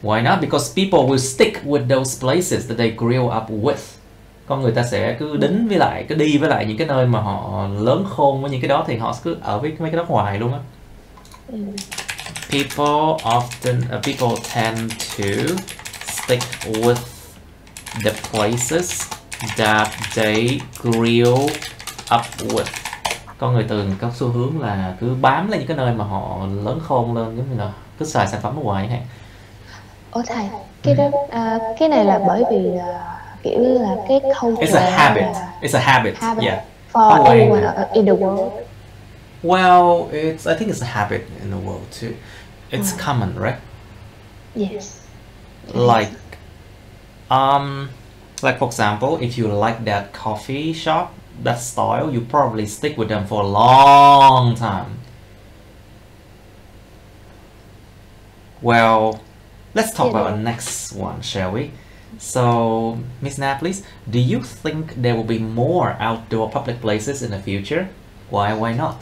Why not? Because people will stick with those places that they grew up with. Con người ta sẽ cứ đính với lại, cứ đi với lại những cái nơi mà họ lớn khôn với những cái đó, thì họ cứ ở với mấy cái đó hoài luôn á. People tend to stick with the places that they grew up with. Con người thường có xu hướng là cứ bám lên những cái nơi mà họ lớn khôn lên, giống như là cứ xài sản phẩm ở ngoài chẳng hạn. Ủa thầy, cái đó cái này là bởi vì kiểu là cái culture. It's a habit. It's a habit. Yeah. For everyone in the world. Well, I think it's a habit in the world too. It's common, right? Yes. Like for example, if you like that coffee shop, that style, you probably stick with them for a long time. Well, let's talk about the next one, shall we? So, Miss Na, please, do you think there will be more outdoor public places in the future? Why not?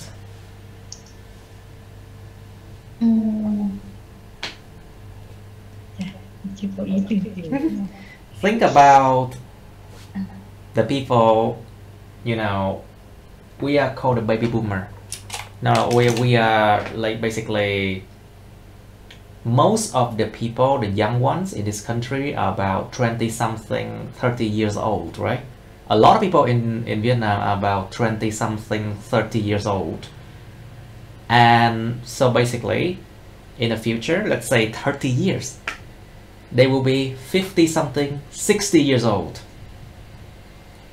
Think about the people, you know, we are called a baby boomer. Now we are like basically most of the people, the young ones in this country are about 20 something, 30 years old, right? A lot of people in Vietnam are about 20 something, 30 years old. And so basically in the future, let's say 30 years, they will be 50 something, 60 years old.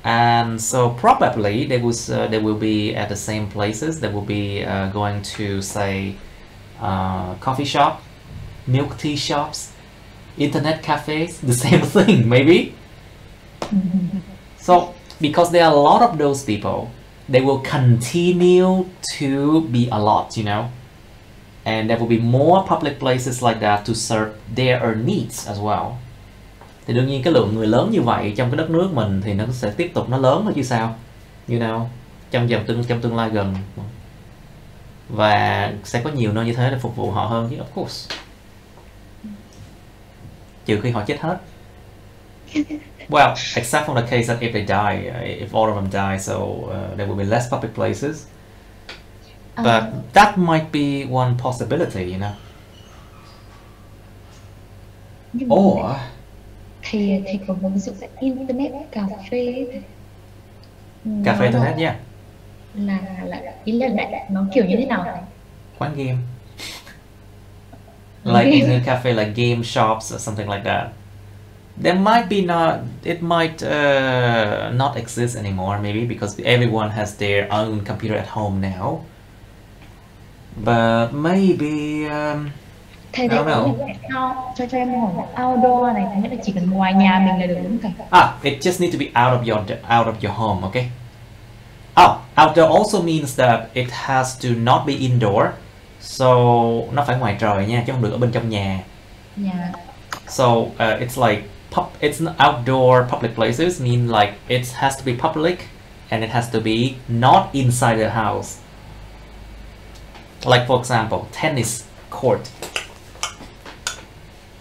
And so probably they will be at the same places. They will be going to, say, coffee shop, milk tea shops, internet cafes, the same thing maybe. So because there are a lot of those people, they will continue to be a lot, you know, and there will be more public places like that to serve their needs as well. Thì đương nhiên cái lượng người lớn như vậy trong cái đất nước mình thì nó sẽ tiếp tục nó lớn thôi chứ sao, you know, trong tương lai gần, và sẽ có nhiều nơi như thế để phục vụ họ hơn chứ, of course, trừ khi họ chết hết. Well, except for the case that if they die, if all of them die, so there will be less public places. But that might be one possibility, you know. Or thì còn một ví dụ là internet cà phê. Cà phê internet, yeah. Là ý là nó kiểu như thế nào này? Quán game. Like in a cafe, like game shops or something like that. There might be it might not exist anymore, maybe because everyone has their own computer at home now. But maybe thầy thấy cho em hỏi là outdoor này có nghĩa là chỉ cần ngoài nhà mình là được đúng không thầy? It just need to be out of your home, okay? Outdoor also means that it has to not be indoor. So nó phải ngoài trời nha, chứ không được ở bên trong nhà. Yeah. So it's like it's outdoor public places mean like it has to be public and it has to be not inside the house. Like for example, tennis court.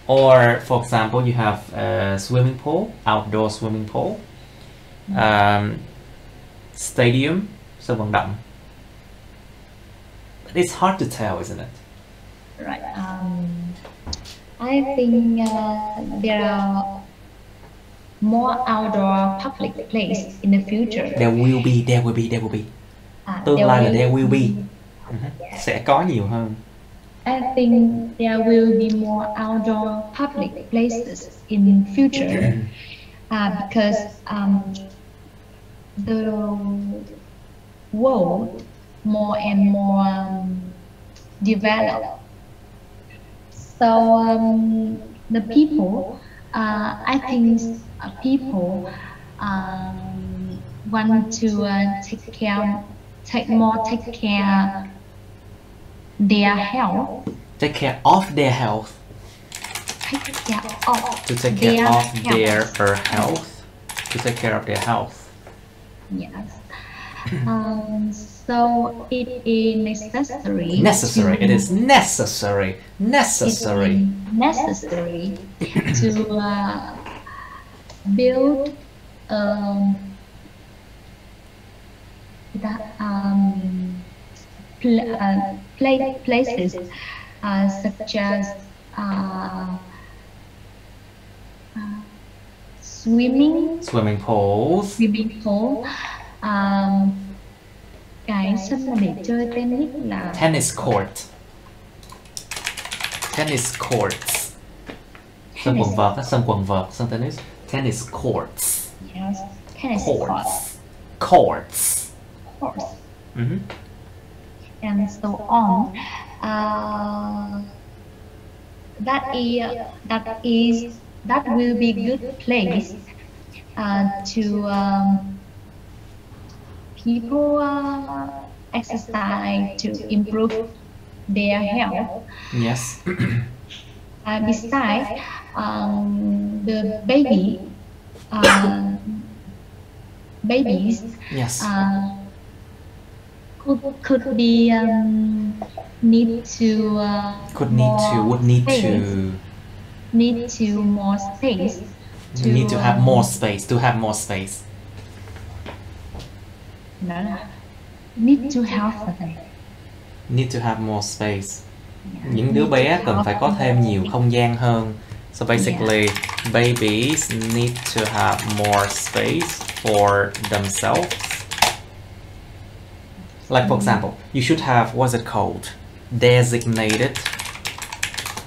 Or for example, you have a swimming pool, outdoor swimming pool, stadium, sân vận động. But it's hard to tell, isn't it? Right. I think there are more outdoor public place in the future. There will be. Tương lai là there will be. Sẽ có nhiều hơn. I think there will be more outdoor public places in future because the world more and more developed. So the people, I think people want to take care their health. Take care of their health. Take care of To take care of their health. To take care of their health. Yes. So it is necessary. Necessary. It is necessary. Necessary. Necessary to build places such as swimming pools. Cái sân mà để chơi tennis là Tennis courts. Sân quần vợt, sân tennis. Tennis courts. Yes, tennis Courts. And so on. That will be good place to people exercise to improve their health. Yes. Besides, the babies Yes. could be need to more space. Need to have more space. To have more space. No. Need to have Need to have more space. Những đứa bé cần phải có thêm nhiều không gian hơn. So basically, babies need to have more space for themselves. Like for example, you should have, what's it called? Designated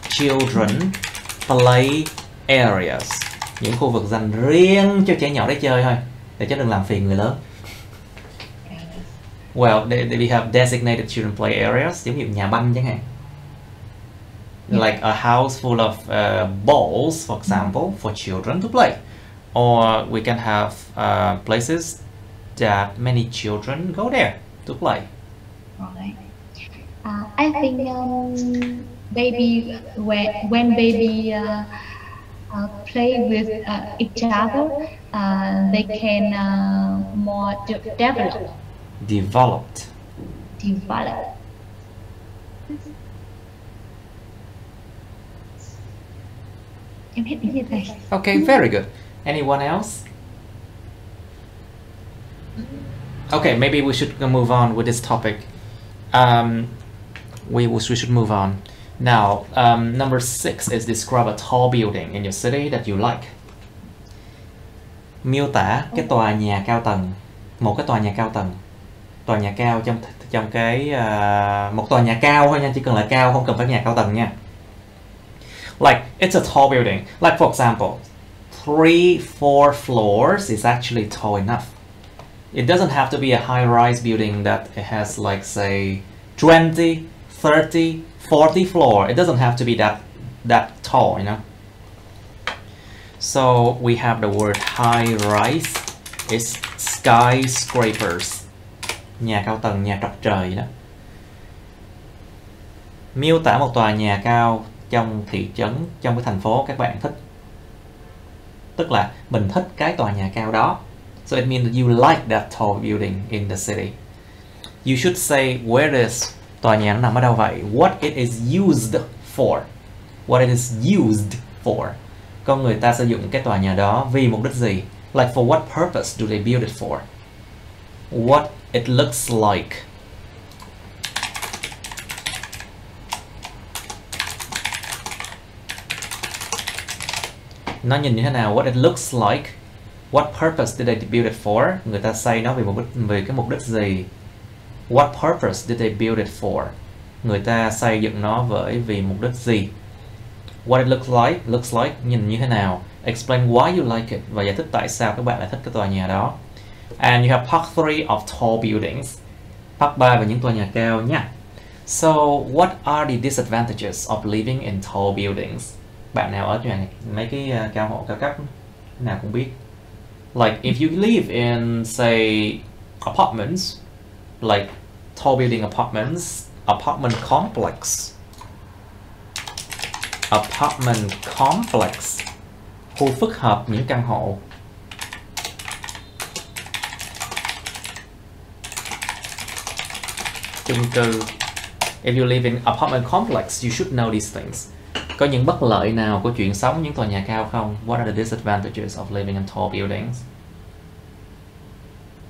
children play areas. Những khu vực dành riêng cho trẻ nhỏ để chơi thôi, để cho đừng làm phiền người lớn. Well, we have designated children play areas, giống như nhà banh chẳng hạn. Like a house full of balls, for example, for children to play. Or we can have places that many children go there to play. Right. I think when baby play with each other, they can more developed. Em hết ý thầy. Okay, very good. Anyone else? Okay, maybe we should move on with this topic. We should move on. Now, number 6 is describe a tall building in your city that you like. Miêu tả cái tòa nhà cao tầng, một cái tòa nhà cao tầng. Tòa nhà cao trong cái một tòa nhà cao thôi nha, chỉ cần là cao, không cần phải nhà cao tầng nha. Like it's a tall building. Like for example, 3-4 floors is actually tall enough. It doesn't have to be a high-rise building that it has like say 20, 30, 40 floor. It doesn't have to be that tall, you know. So we have the word high-rise is skyscrapers. Nhà cao tầng, nhà trọc trời đó. Miêu tả một tòa nhà cao trong thị trấn, trong cái thành phố các bạn thích. Tức là mình thích cái tòa nhà cao đó. So it means that you like that tall building in the city. You should say where is tòa nhà nó nằm ở đâu vậy? What it is used for. What it is used for. Con người ta sử dụng cái tòa nhà đó vì mục đích gì? Like for what purpose do they build it for? What it looks like. Nó nhìn như thế nào? What it looks like. What purpose did they build it for? Người ta xây nó vì cái mục đích gì? What purpose did they build it for? Người ta xây dựng nó vì mục đích gì? What it looks like, nhìn như thế nào? Explain why you like it, và giải thích tại sao các bạn lại thích cái tòa nhà đó. And you have part 3 of tall buildings. Part 3 về những tòa nhà cao nha. So, what are the disadvantages of living in tall buildings? Bạn nào ở mấy cái cao hộ cao cấp nào cũng biết. Like if you live in, say, apartments, like tall building apartments, apartment complex, khu phức hợp những căn hộ. Chung cư. If you live in apartment complex, you should know these things. Có những bất lợi nào của chuyện sống những tòa nhà cao không? What are the disadvantages of living in tall buildings?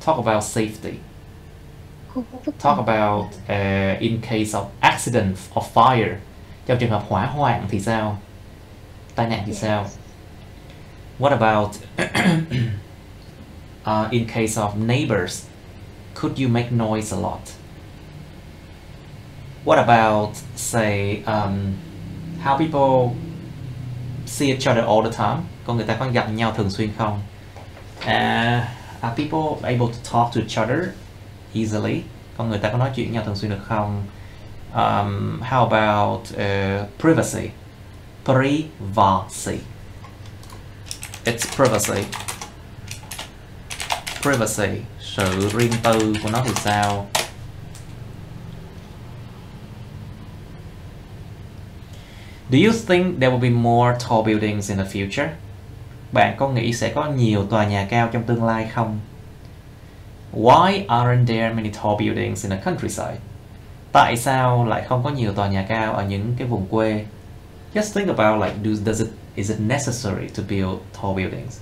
Talk about safety. Talk about in case of accident or fire. Trong trường hợp hỏa hoạn thì sao? Tai nạn thì sao? What about in case of neighbors? Could you make noise a lot? What about, say, how people see each other all the time? Con người ta có gặp nhau thường xuyên không? Are people able to talk to each other easily? Con người ta có nói chuyện nhau thường xuyên được không? How about privacy? Privacy. It's privacy. Privacy. Sự riêng tư của nó thì sao? Do you think there will be more tall buildings in the future? Bạn có nghĩ sẽ có nhiều tòa nhà cao trong tương lai không? Why aren't there many tall buildings in the countryside? Tại sao lại không có nhiều tòa nhà cao ở những cái vùng quê? Just think about like, is it necessary to build tall buildings?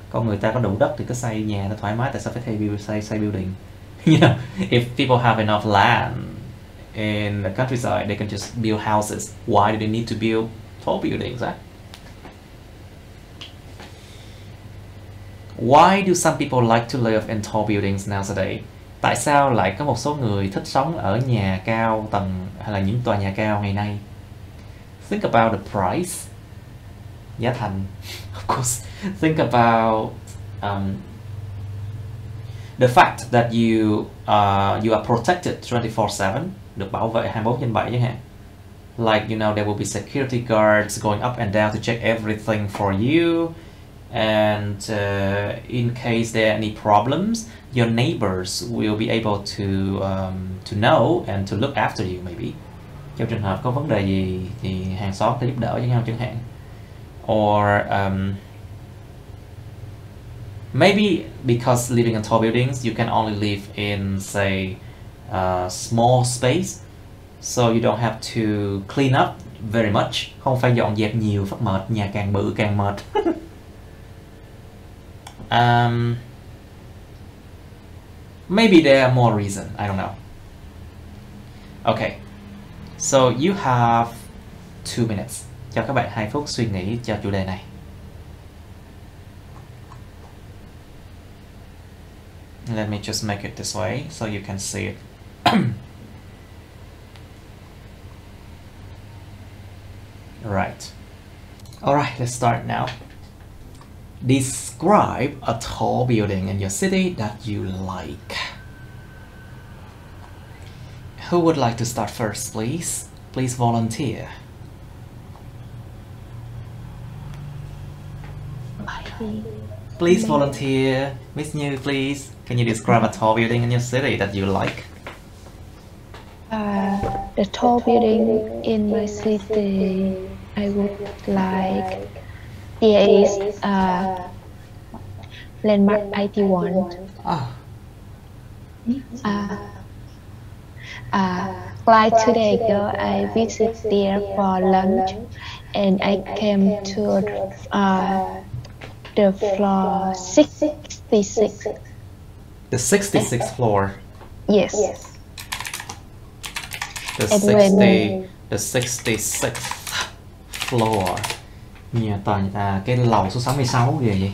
Con người ta có đủ đất thì cứ xây nhà nó thoải mái, tại sao phải xây building? You know, if people have enough land in the countryside, they can just build houses. Why do they need to build tall buildings? Why do some people like to live in tall buildings nowadays? Tại sao lại có một số người thích sống ở nhà cao tầng hay là những tòa nhà cao ngày nay? Think about the price. Giá thành. Of course. Think about the fact that you are protected 24/7, được bảo vệ 24/7 chẳng hạn. Like, you know, there will be security guards going up and down to check everything for you. And in case there are any problems, your neighbors will be able to know and to look after you, maybe. Trong trường hợp có vấn đề gì thì hàng xóm sẽ giúp đỡ cho nhau chẳng hạn. Or maybe because living in tall buildings, you can only live in, say, small space, so you don't have to clean up very much. Không phải dọn dẹp nhiều, phát mệt, nhà càng bự càng mệt. Maybe there are more reasons, I don't know. Okay, so you have 2 minutes. Cho các bạn 2 phút suy nghĩ cho chủ đề này. Let me just make it this way so you can see it. Right. Alright, let's start now. Describe a tall building in your city that you like. Who would like to start first, please? Please volunteer. Please volunteer. Miss Như, please. Can you describe a tall building in your city that you like? The tall building in my city, I would like. There is landmark 81. Like 2 days ago, I visited there for lunch, and I came to the floor 66. The 66th floor. Yes. The 66th floor. Nhà tòa cái lầu số 66 kìa vậy.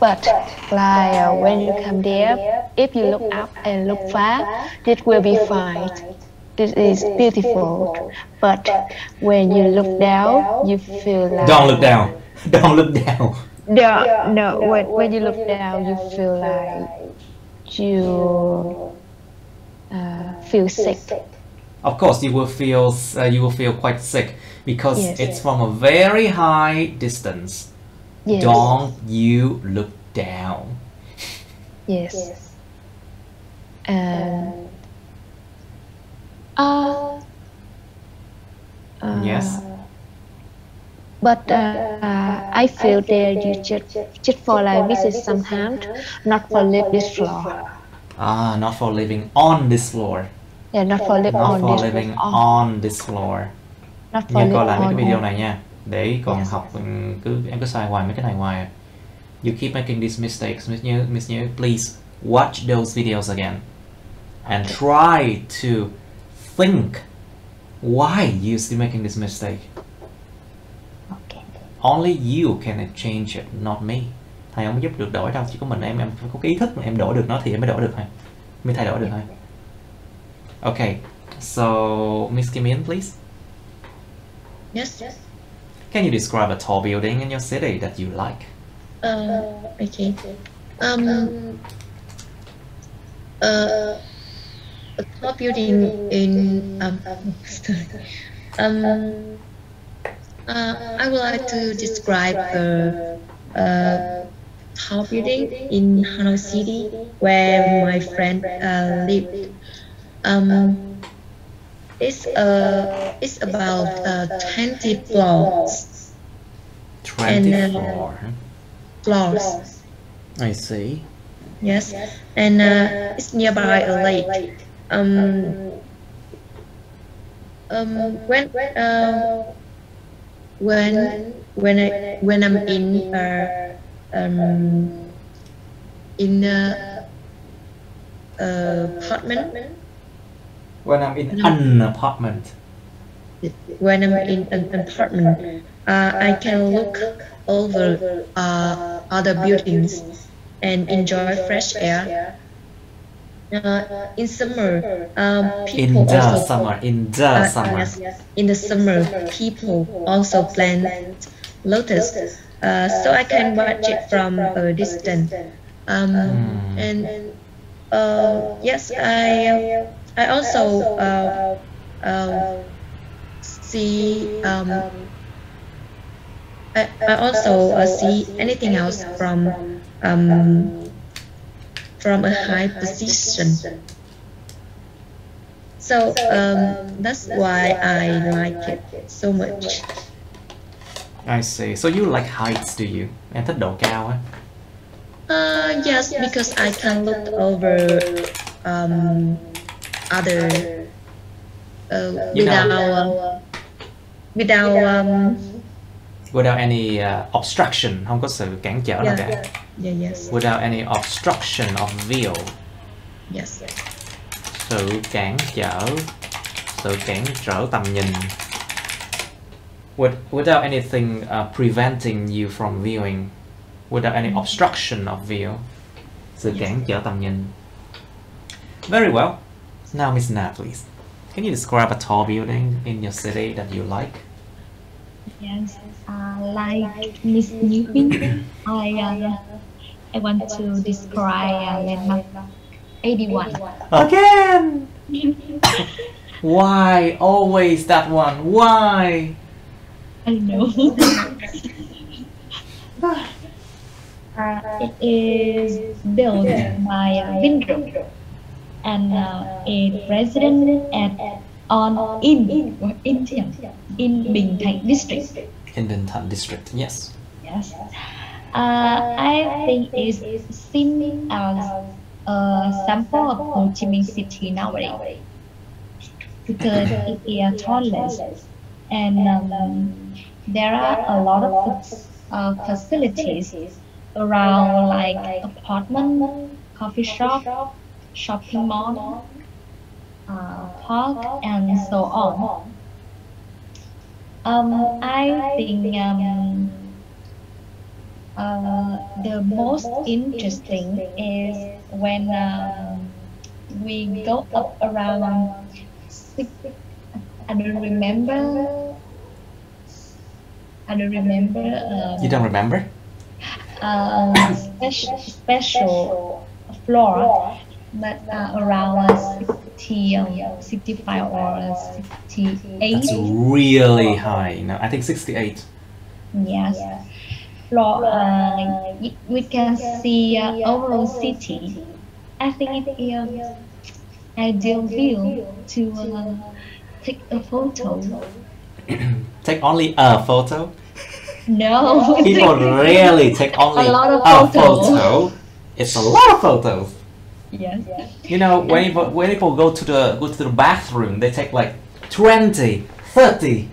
But like when you come there, if you look up and look far, it will be fine. This is beautiful. But when you look down, you feel like Don't look down. Don't look down. no. When you look down, you feel like you feel sick. Of course, you will feel quite sick because Yes. it's from a very high distance. Yes. Don't you look down. Yes. Yes. But I feel there you just for like visit sometimes, not for live this floor. Not for living on this floor. Yeah, not for live Not on for this living floor. on this floor. Not for Nha, live coi lại mấy cái on. video này nha. Để còn Yes. học em cứ sai hoài mấy cái này hoài à. You keep making these mistakes, Miss Như. Please watch those videos again and try to think why you still making this mistake. Okay. Only you can change it, not me. Thầy không giúp được đổi đâu, chỉ có mình em phải có cái ý thức mà em đổi được nó thì em mới đổi được thôi, mới thay đổi được thôi. Okay, so Miss Kim In, please. Yes. Can you describe a tall building in your city that you like? Okay. A tall building in I would like to describe a tall building in Hanoi City where my friend lived. It's about 20 floors. 20 And, floors. I see. Yes, and it's nearby a lake. When I'm in apartment. When I'm in an apartment. When I'm in an apartment, I can look over other buildings and enjoy fresh air. In summer, people In the also summer. yes, in the summer, people also plant lotus, so I can watch it from a distance. And yes, I also see I also see anything else from a high position. So that's why I like it so much. I see. So you like heights, do you? Em thích độ cao á? Yes, because I can look over other Without any obstruction, không có sự cản trở nào cả. Yes. Without any obstruction of view. Yes. Sự cản trở tầm nhìn. Without anything preventing you from viewing. Without any obstruction of view. Sự cản trở tầm nhìn. Very well. Now Miss Na, please. Can you describe a tall building in your city that you like? Yes, like Miss Newbin, I want to describe landmark 81. Again! Why always that one? Why? I know. It is built by Vindro and a resident in Bình Thạnh district. In Bình Thạnh district, yes. Yes. I think it's seen as a sample of Ho Chi Minh City nowadays because it is tallest and there are a lot of facilities around like apartment, coffee shop, shopping mall, park, and so on. I think The most interesting is when we go up around 6. I don't remember. You don't remember? Special floor, but around 65 or 68. That's really high. No, I think 68. Yes. Floor, we can see overall city. I think it is ideal view to take a photo. Take only a photo? No. People really take only a lot of a photos. photo. It's a lot of photos. Yes. You know, when people go to the bathroom, they take like 20, 30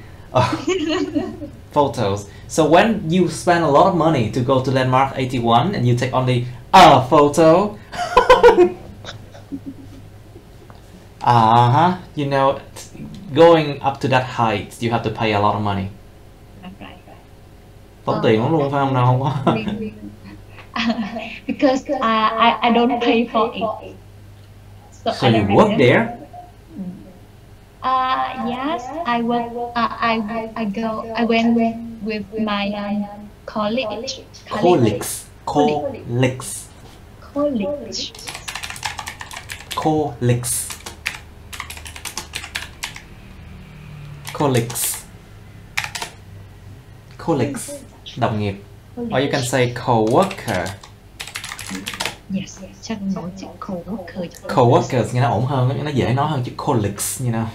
photos. So when you spend a lot of money to go to landmark 81 and you take only a photo, you know, going up to that height, you have to pay a lot of money. Tốn tiền lắm luôn phải không nào? Không có. Because I don't pay for it. So you work there? Yes, I work. I went with my colleagues. Colleagues. Đồng nghiệp. Or you can say co-worker. Yes, chắc nói chữ co-worker. Co-workers nghe nó ổn hơn, nó dễ nói hơn chữ colleagues, you know.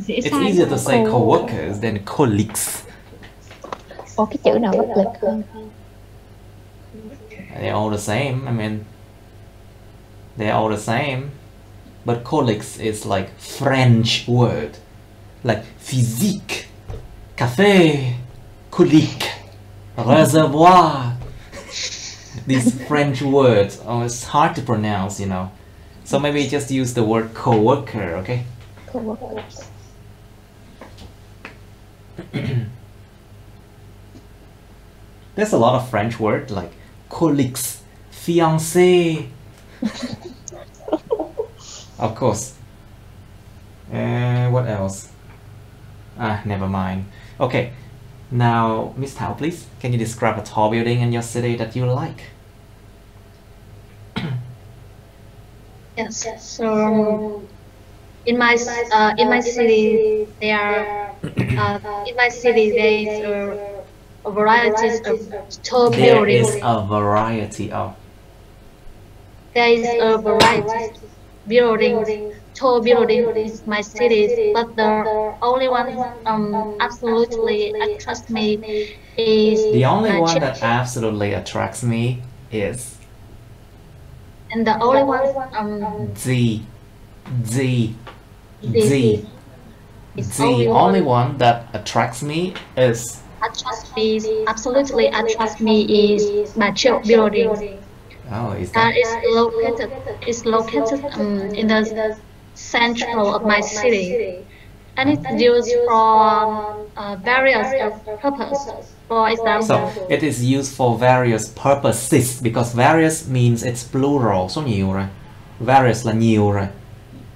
It's easier to say co-workers than colleagues. Có cái chữ nào bất lực hơn? They're all the same. I mean, they're all the same. But colleagues is like French word, like physique, café, colleague, reservoir. These French words, it's hard to pronounce, you know. So maybe just use the word co-worker, okay? Co-workers. There's a lot of French words like colleagues, fiancé. Of course. What else? Never mind. Okay. Now, Miss Thao, please, can you describe a tall building in your city that you like? Yes. So in my city there is a variety of tall buildings. There is a variety of. There is a variety of buildings, tall buildings in my city, but the only one absolutely attracts me is The only one that absolutely attracts me is and the only one the only one that attracts me is absolutely attracts me is Bachel building. Oh, is that? It's located in the central of my city, and it's used for various purposes. For example, So it is used for various purposes because various means it's plural, số nhiều rồi. Various là nhiều rồi.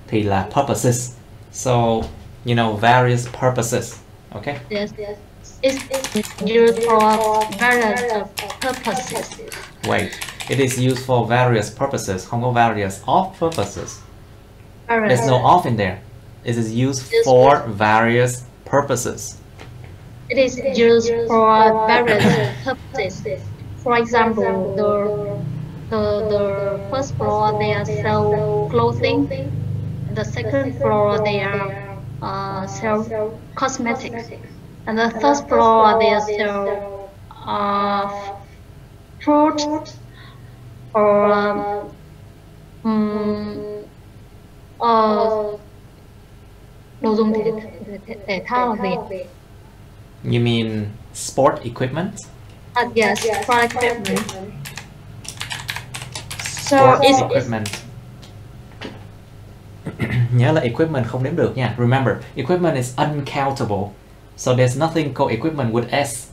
Thì là purposes. So, you know, various purposes. Okay? yes, it's used for various purposes. Wait. It is used for various purposes. Không có various of purposes. There's no of in there. It is used for various purposes. It is used for various purposes. For example, the first floor they are sell clothing. The second floor they are sell cosmetics, and the third floor they are sell fruit or đồ dùng thể thao là gì? You mean sport equipment? Yes, for equipment. So Sport it's equipment. Nhớ là equipment không đếm được nha. Remember, equipment is uncountable. So there's nothing called equipment with S.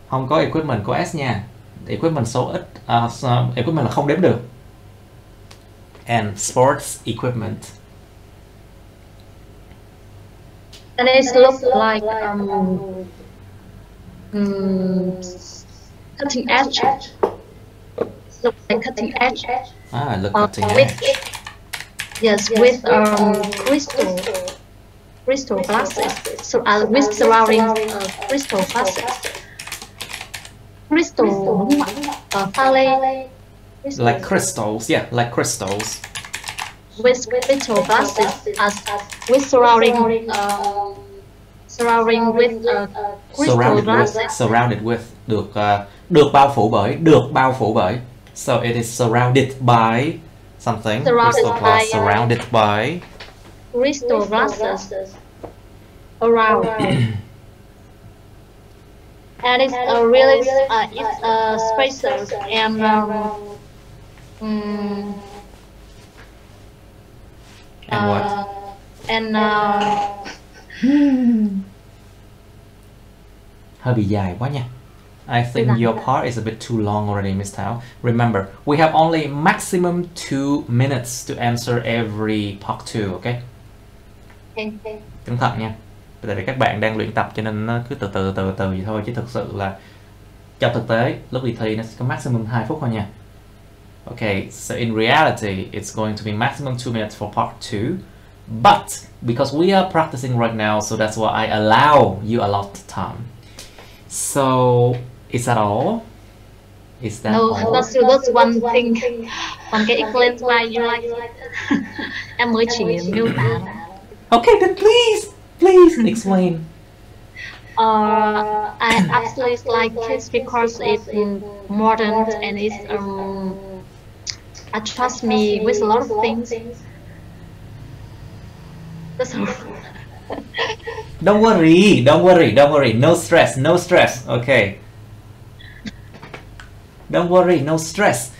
Không có equipment có S nha. equipment số ít, equipment là không đếm được. And sports equipment. And it looks like cutting edge. Look like cutting edge. Look cutting edge. Yes, with crystal glasses. So with surrounding crystal glasses. Crystal đúng không ạ? Pha lê. Like crystals, yeah, like crystals. With crystal glasses, with surrounding with crystal glasses. Surrounded with, được bao phủ bởi. So it is surrounded by something. Surrounded by crystal glasses around. And it's really it's spaces and what? And hơi bị dài quá nha. I think your part is a bit too long already, Miss Thảo. Remember, we have only maximum 2 minutes to answer every part 2, okay? Cẩn thận nha. Tại vì các bạn đang luyện tập cho nên nó cứ từ từ vậy thôi, chứ thực sự là trong thực tế lúc đi thi nó sẽ có maximum 2 phút thôi nha. Okay, so in reality it's going to be maximum 2 minutes for part 2, but because we are practicing right now, so that's why I allow you a lot of time. So is that all? Is that no, all? That's one thing. Còn cái explain why you like it. Em mới chỉ miêu tả. Okay, then please explain. I absolutely like it because it's modern and it's trust me with a lot of things. That's all. Don't worry. No stress. Okay. Don't worry, no stress.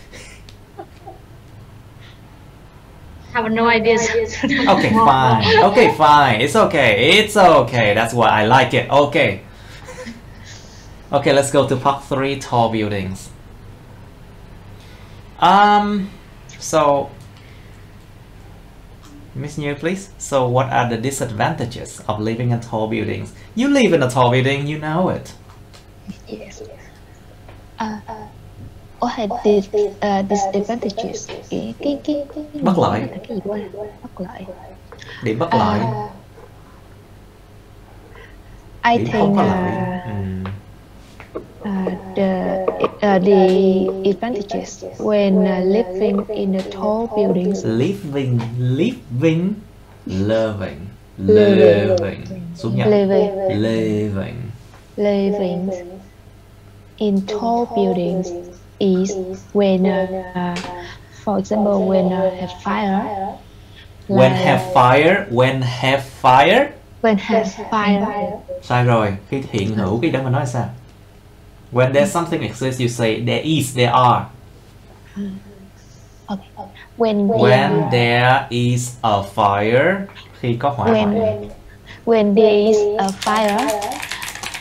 I have no ideas. Okay, fine. It's okay. That's why I like it. Okay. Okay, let's go to part 3, tall buildings. So Miss New, please. So what are the disadvantages of living in tall buildings? You live in a tall building, you know it. Yes. What are the disadvantages? Bất lợi. Bất lợi. Điểm bất lợi. I think the advantages when living in a tall buildings. Living. Xuống nhá. Living in tall buildings is when, for example, when have fire. When have fire. Sai rồi. Khi hiện hữu cái đó mình nói sao? When there's something exists, you say there is, there are. Okay. When there is a fire, khi có hỏa hoạn. When there is a fire,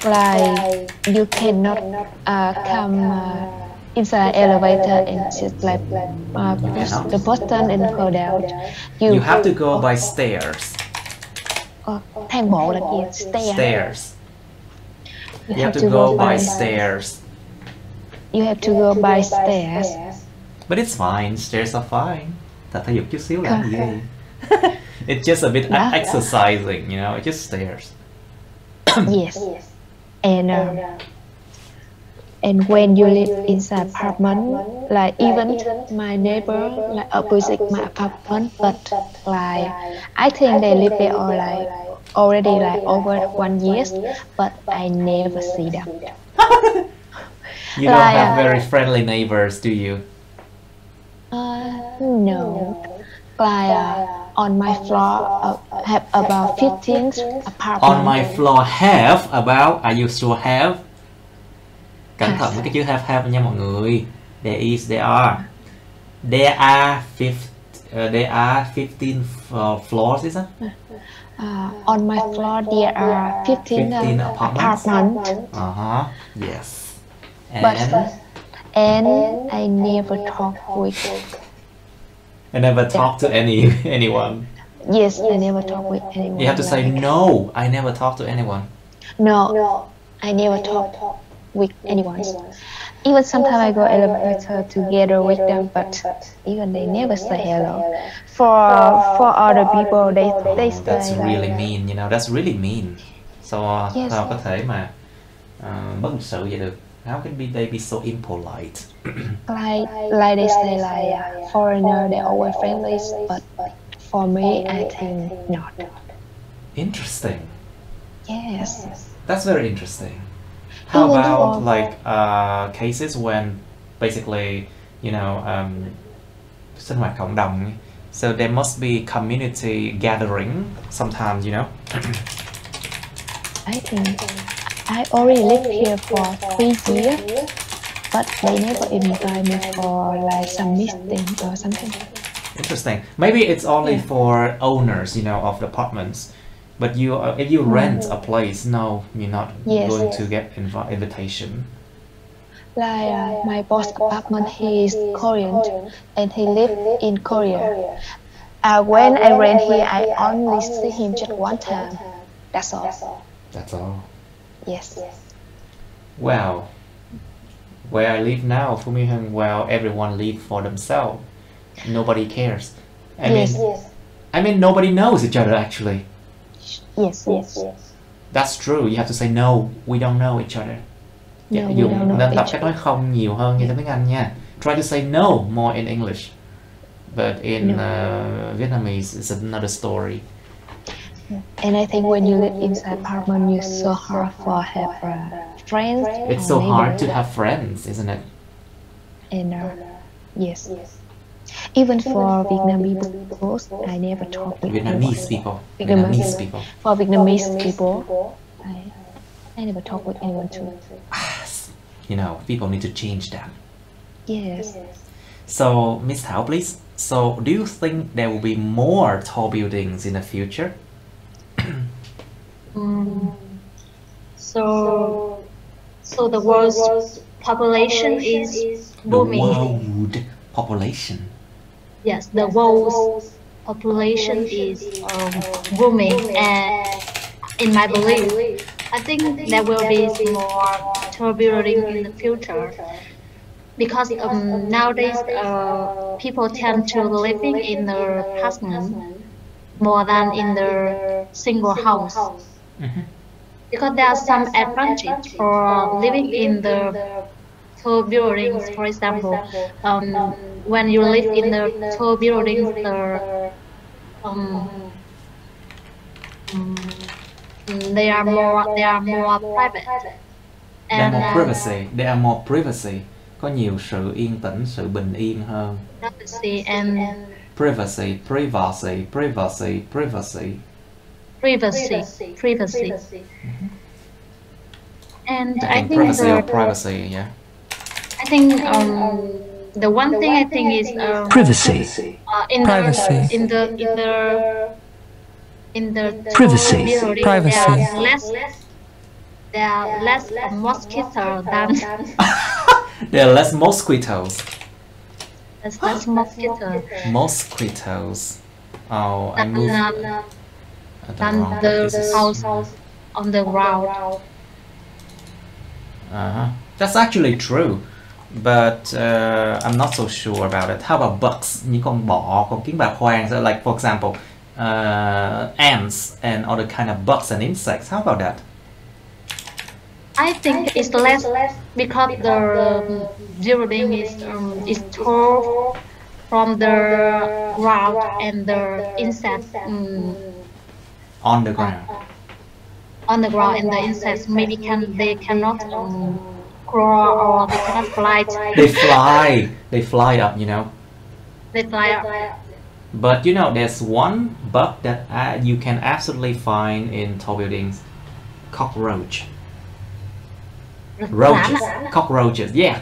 like you cannot come inside elevator and just like push the button and go down. You have to go by stairs. Thang bộ là gì? Stairs. You have to go by stairs. You have to go by stairs. But it's fine. Stairs are fine. Tập thể dục chút xíu là gì? It's just a bit exercising, you know. It's just stairs. Yes. And when you live inside apartment, like even my neighbor, like opposite my apartment, but like I think they live there or like already like over 1 year, but I never see them. You don't have very friendly neighbors, do you? No. Like on my floor, have about 15 apartments. On my floor have about, are you sure have? Cẩn thận với cái chữ have nha mọi người. There is, there are. There are 15 floors, is it? On my floor there are 15 apartments. Yes. And I never talk with. I never talk to anyone. Yes, I never talk with anyone. You have to say no. I never talk to anyone. No, I never talk with anyone. Even sometimes I go elevator together with them, but even they never say hello. For other people, they say. That's really mean, you know. That's really mean. So Yes. sao có thể mà bất lịch sự vậy được? How can they be so impolite? Like they say, like foreigner, they're always friendly, but for me, I think not. Interesting. Yes. That's very interesting. How Even about for- like cases when basically, you know, sinh hoạt cộng đồng, so there must be community gathering sometimes, you know. I think I already lived here for 3 years, but they never invite me for like some meeting or something. Interesting. Maybe it's only for owners, you know, of the apartments. But you, if you rent a place, no, you're not Yes. going to get invitation. Like my boss apartment, he is Korean and he lives in Korea. When I rent here, I only see him just one time. That's all. That's all. Yes. Well, where I live now, Fumihan, well, everyone live for themselves. Nobody cares. I mean, nobody knows each other actually. Yes. That's true. You have to say no. We don't know each other. No, we Dùng don't know nên tập each cách nói không nhiều hơn như tiếng Anh nha. Try to say no more in English, but in Vietnamese it's another story. And I think when you live inside apartment, you're so hard for have friends. It's or so hard neighbors. to have friends, isn't it? And yes. Even for Vietnamese people, I never talk with Vietnamese anyone. people. Vietnamese people. For Vietnamese people, I never talk with anyone too. You know, people need to change that. Yes. So, Miss Thảo, please. So, do you think there will be more tall buildings in the future? So the world's population is booming. The world population. Yes, the world's population is booming, and in my belief, I think there will be more tall building in the future because nowadays people tend to living in their apartment more than in their single house. Because there are some advantage for living in the tall buildings. For example, when you live in the tall buildings, they are more private. There are more And privacy. There are more privacy. Có nhiều sự yên tĩnh, sự bình yên hơn. privacy and Privacy, privacy, privacy, privacy. privacy. And I think Privacy or privacy, yeah. I think the one thing I think is Privacy. in Privacy. the Privacy. building, Privacy. there are less mosquitoes than There are less mosquitoes. there's less mosquitoes Mosquitoes. Oh, I moved than wrong. the This is- house on the ground. That's actually true, but I'm not so sure about it. How about bugs? Những con bọ, con kiến bà khoang. So like for example, ants and other kind of bugs and insects. How about that? I think it's less because the building is tall from the ground and the insects On the ground. on the ground, and the insects maybe they cannot crawl or they cannot fly. They fly up, you know. They fly up. But you know, there's one bug that you can absolutely find in tall buildings: cockroach. Roaches, cockroaches, yeah.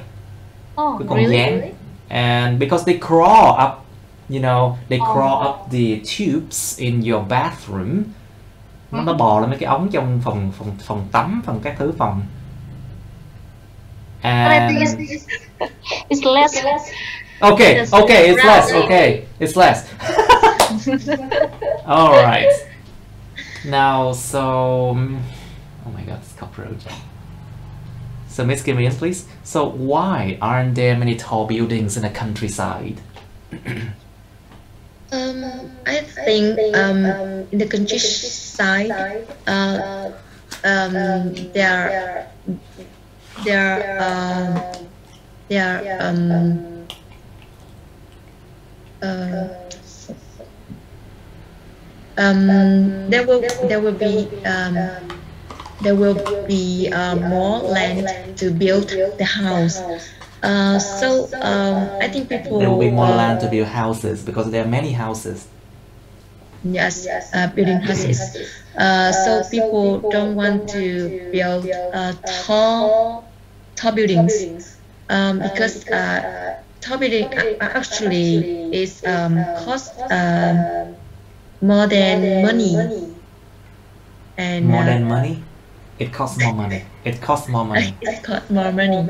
Oh, Cái con really? gián. And because they crawl up, you know, they crawl up the tubes in your bathroom. Nó bò lên mấy cái ống trong phòng tắm, phòng các thứ phòng. And it's less. okay, it's less. Okay, it's less. All right. Now, so oh my God, it's cockroach. So, Miss Kim, please. So, why aren't there many tall buildings in the countryside? I think in the countryside, there will be more land to build the house. So I think people There will be more land to build houses because there are many houses. Yes, building houses. So people don't want to build tall buildings because tall building actually is cost more than money. And more than money? It costs more money. It costs more money. It costs more money.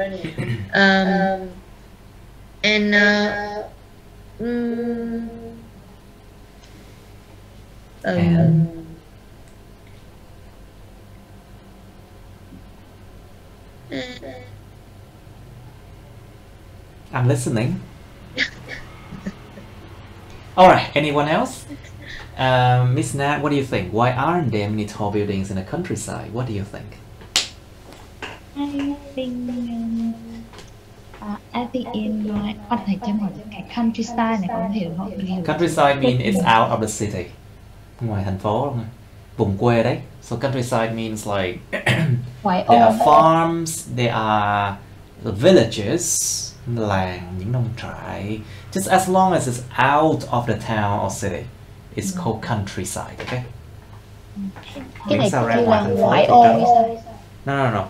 I'm listening. All right. Anyone else? Miss Nat, what do you think? Why aren't there many tall buildings in the countryside? What do you think? I think in con thể chấm hỏi cái countryside này có hiểu không? Countryside means it's out of the city. Ngoài thành phố luôn. Vùng quê đấy. So countryside means like there are farms, there are villages, làng, những nông trại. Just as long as it's out of the town or city, it's called countryside, okay? Cái này sao ra kêu ngoài là thành phố ngoại thì ô trống. hay sao? No.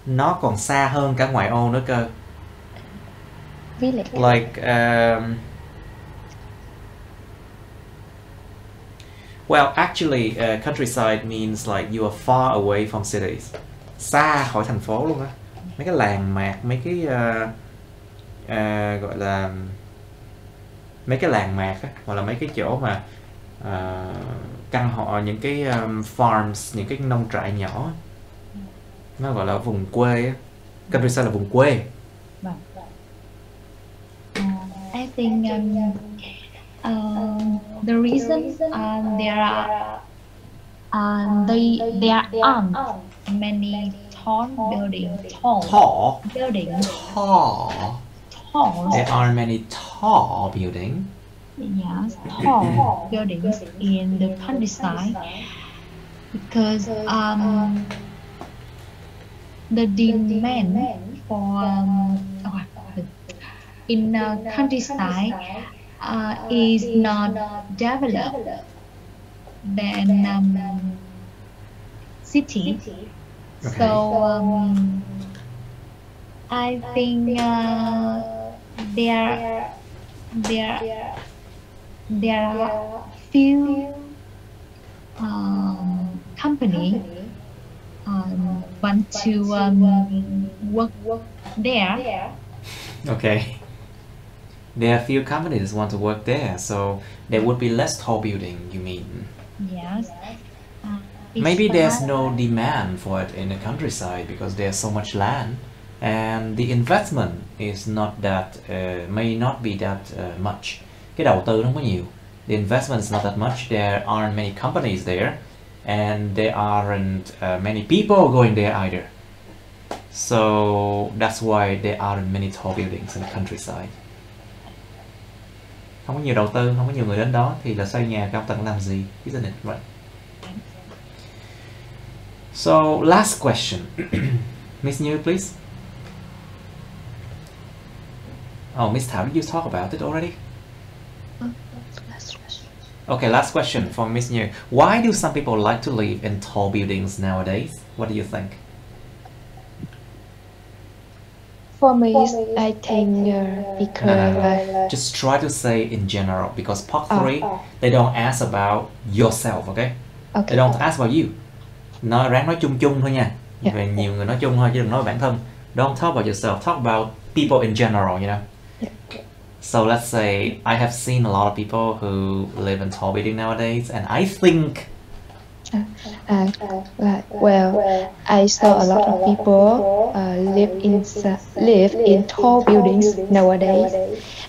Nó còn xa hơn cả ngoại ô nữa cơ. Village. Like well, actually, countryside means like you are far away from cities. Xa khỏi thành phố luôn á. Mấy cái làng mạc, mấy cái gọi là mấy cái làng mạc á, hoặc là mấy cái chỗ mà căn hộ, những cái farms, những cái nông trại nhỏ, nó gọi là vùng quê á. Countryside là vùng quê. I think the reason there aren't many tall buildings. There aren't many tall buildings. Yes, tall buildings in the countryside because the demand for in countryside is not developed than city. Okay. So I think there are few company want to work there. Okay. There are few companies want to work there, so there would be less tall building, you mean? Yes. Maybe there's no demand for it in the countryside because there's so much land, and the investment is not that may not be that much. Cái đầu tư không có nhiều. The investment is not that much. There aren't many companies there, and there aren't many people going there either. So that's why there aren't many tall buildings in the countryside. Không có nhiều đầu tư, không có nhiều người đến đó thì là xây nhà cao tầng làm gì? Isn't it right? So last question. Miss Như, please. Oh, Miss Thảo, did you talk about it already? Okay, last question for Miss Như. Why do some people like to live in tall buildings nowadays? What do you think? For me, I think because just try to say in general, because part 3 they don't ask about yourself, okay? They don't ask about you. Ráng nói chung chung thôi nha. Về nhiều người nói chung thôi chứ đừng nói bản thân. Don't talk about yourself, talk about people in general, you know. So let's say I have seen a lot of people who live in tall buildings nowadays, and I think well, I saw a lot of people live in tall buildings nowadays.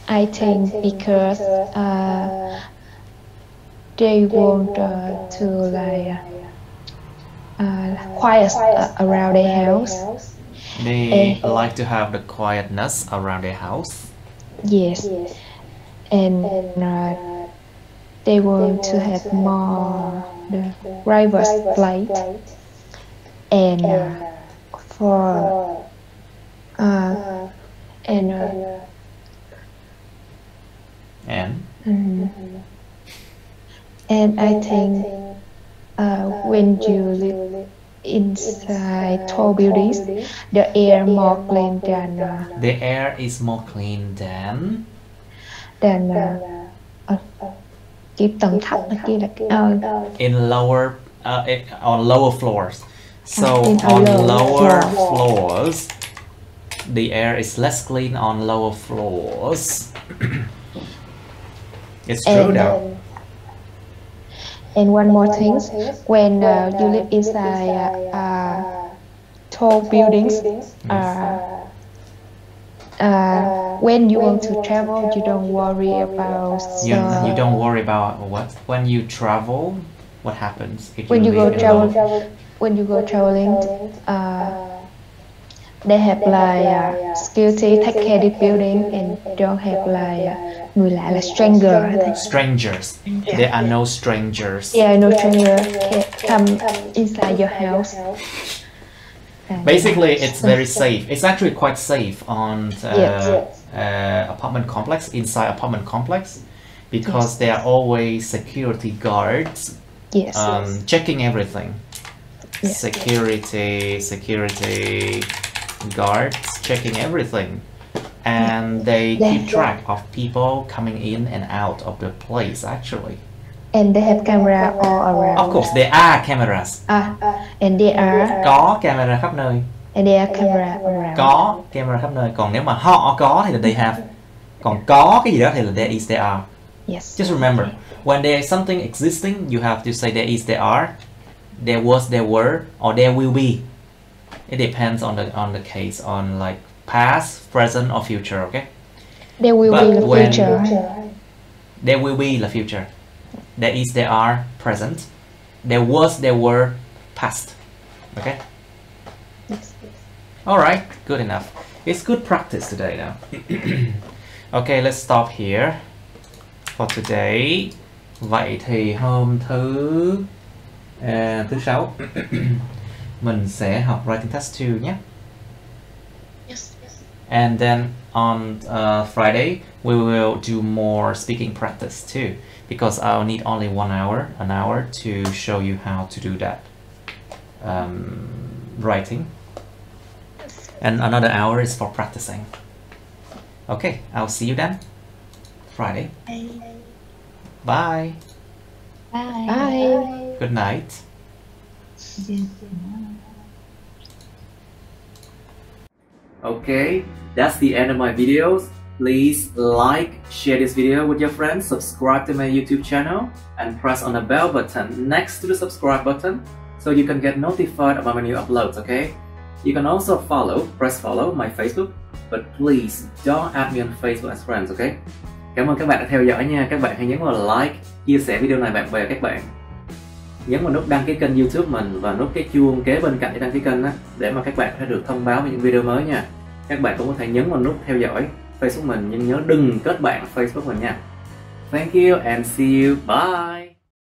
I think because they want to like quiet around their house. They like to have the quietness around their house. Yes, and they want to have more the private flight, and and I think when you live inside tall buildings, the air more clean than the air is more clean than cái tầng thấp kia là in lower on lower floors. So in on lower lower floor. floors, the air is less clean on lower floors. It's true though. And one more thing, when you live inside tall buildings, when you want to travel, you don't worry about. You don't worry about what? When you travel, what happens? If When you go live in travel, low- when you go traveling, they have like security take care of the building and don't have like người lạ là stranger. Strangers. There are no strangers. Yeah, no stranger can come inside your house. Basically, it's very safe. It's actually quite safe on apartment complex, inside apartment complex, because there are always security guards checking everything. Security guards checking everything, and they keep track of people coming in and out of the place actually. And they have camera all around. Of course, there are cameras. And they are. Có camera khắp nơi. And they are camera around. Có camera khắp nơi. Còn nếu mà họ có thì là they have. Còn có cái gì đó thì là there is, there are. Yes. Just remember, when there is something existing, you have to say there is, there are, there was, there were, or there will be. It depends on the case, on like past, present, or future. Okay. There will But be the when- future. There will be the future. There is, there are, present. There was, there were, past. Okay? Yes. Alright, good enough. It's good practice today now. Okay, let's stop here for today. Vậy thì hôm thứ 6 mình sẽ học writing test 2 nhé. Yes. And then on Friday we will do more speaking practice too, because I'll need only an hour to show you how to do that writing, and another hour is for practicing. Okay, I'll see you then Friday. Bye. Bye. Good night. Okay, that's the end of my videos. Please like, share this video with your friends, subscribe to my YouTube channel, and press on the bell button next to the subscribe button so you can get notified about my new uploads, okay? You can also press follow my Facebook, but please don't add me on Facebook as friends, okay? Cảm ơn các bạn đã theo dõi nha. Các bạn hãy nhấn vào like, chia sẻ video này bạn bè các bạn. Nhấn vào nút đăng ký kênh YouTube mình và nút cái chuông kế bên cạnh để đăng ký kênh á, để mà các bạn sẽ được thông báo về những video mới nha. Các bạn cũng có thể nhấn vào nút theo dõi Facebook mình, nhưng nhớ đừng kết bạn Facebook mình nha. Thank you and see you. Bye.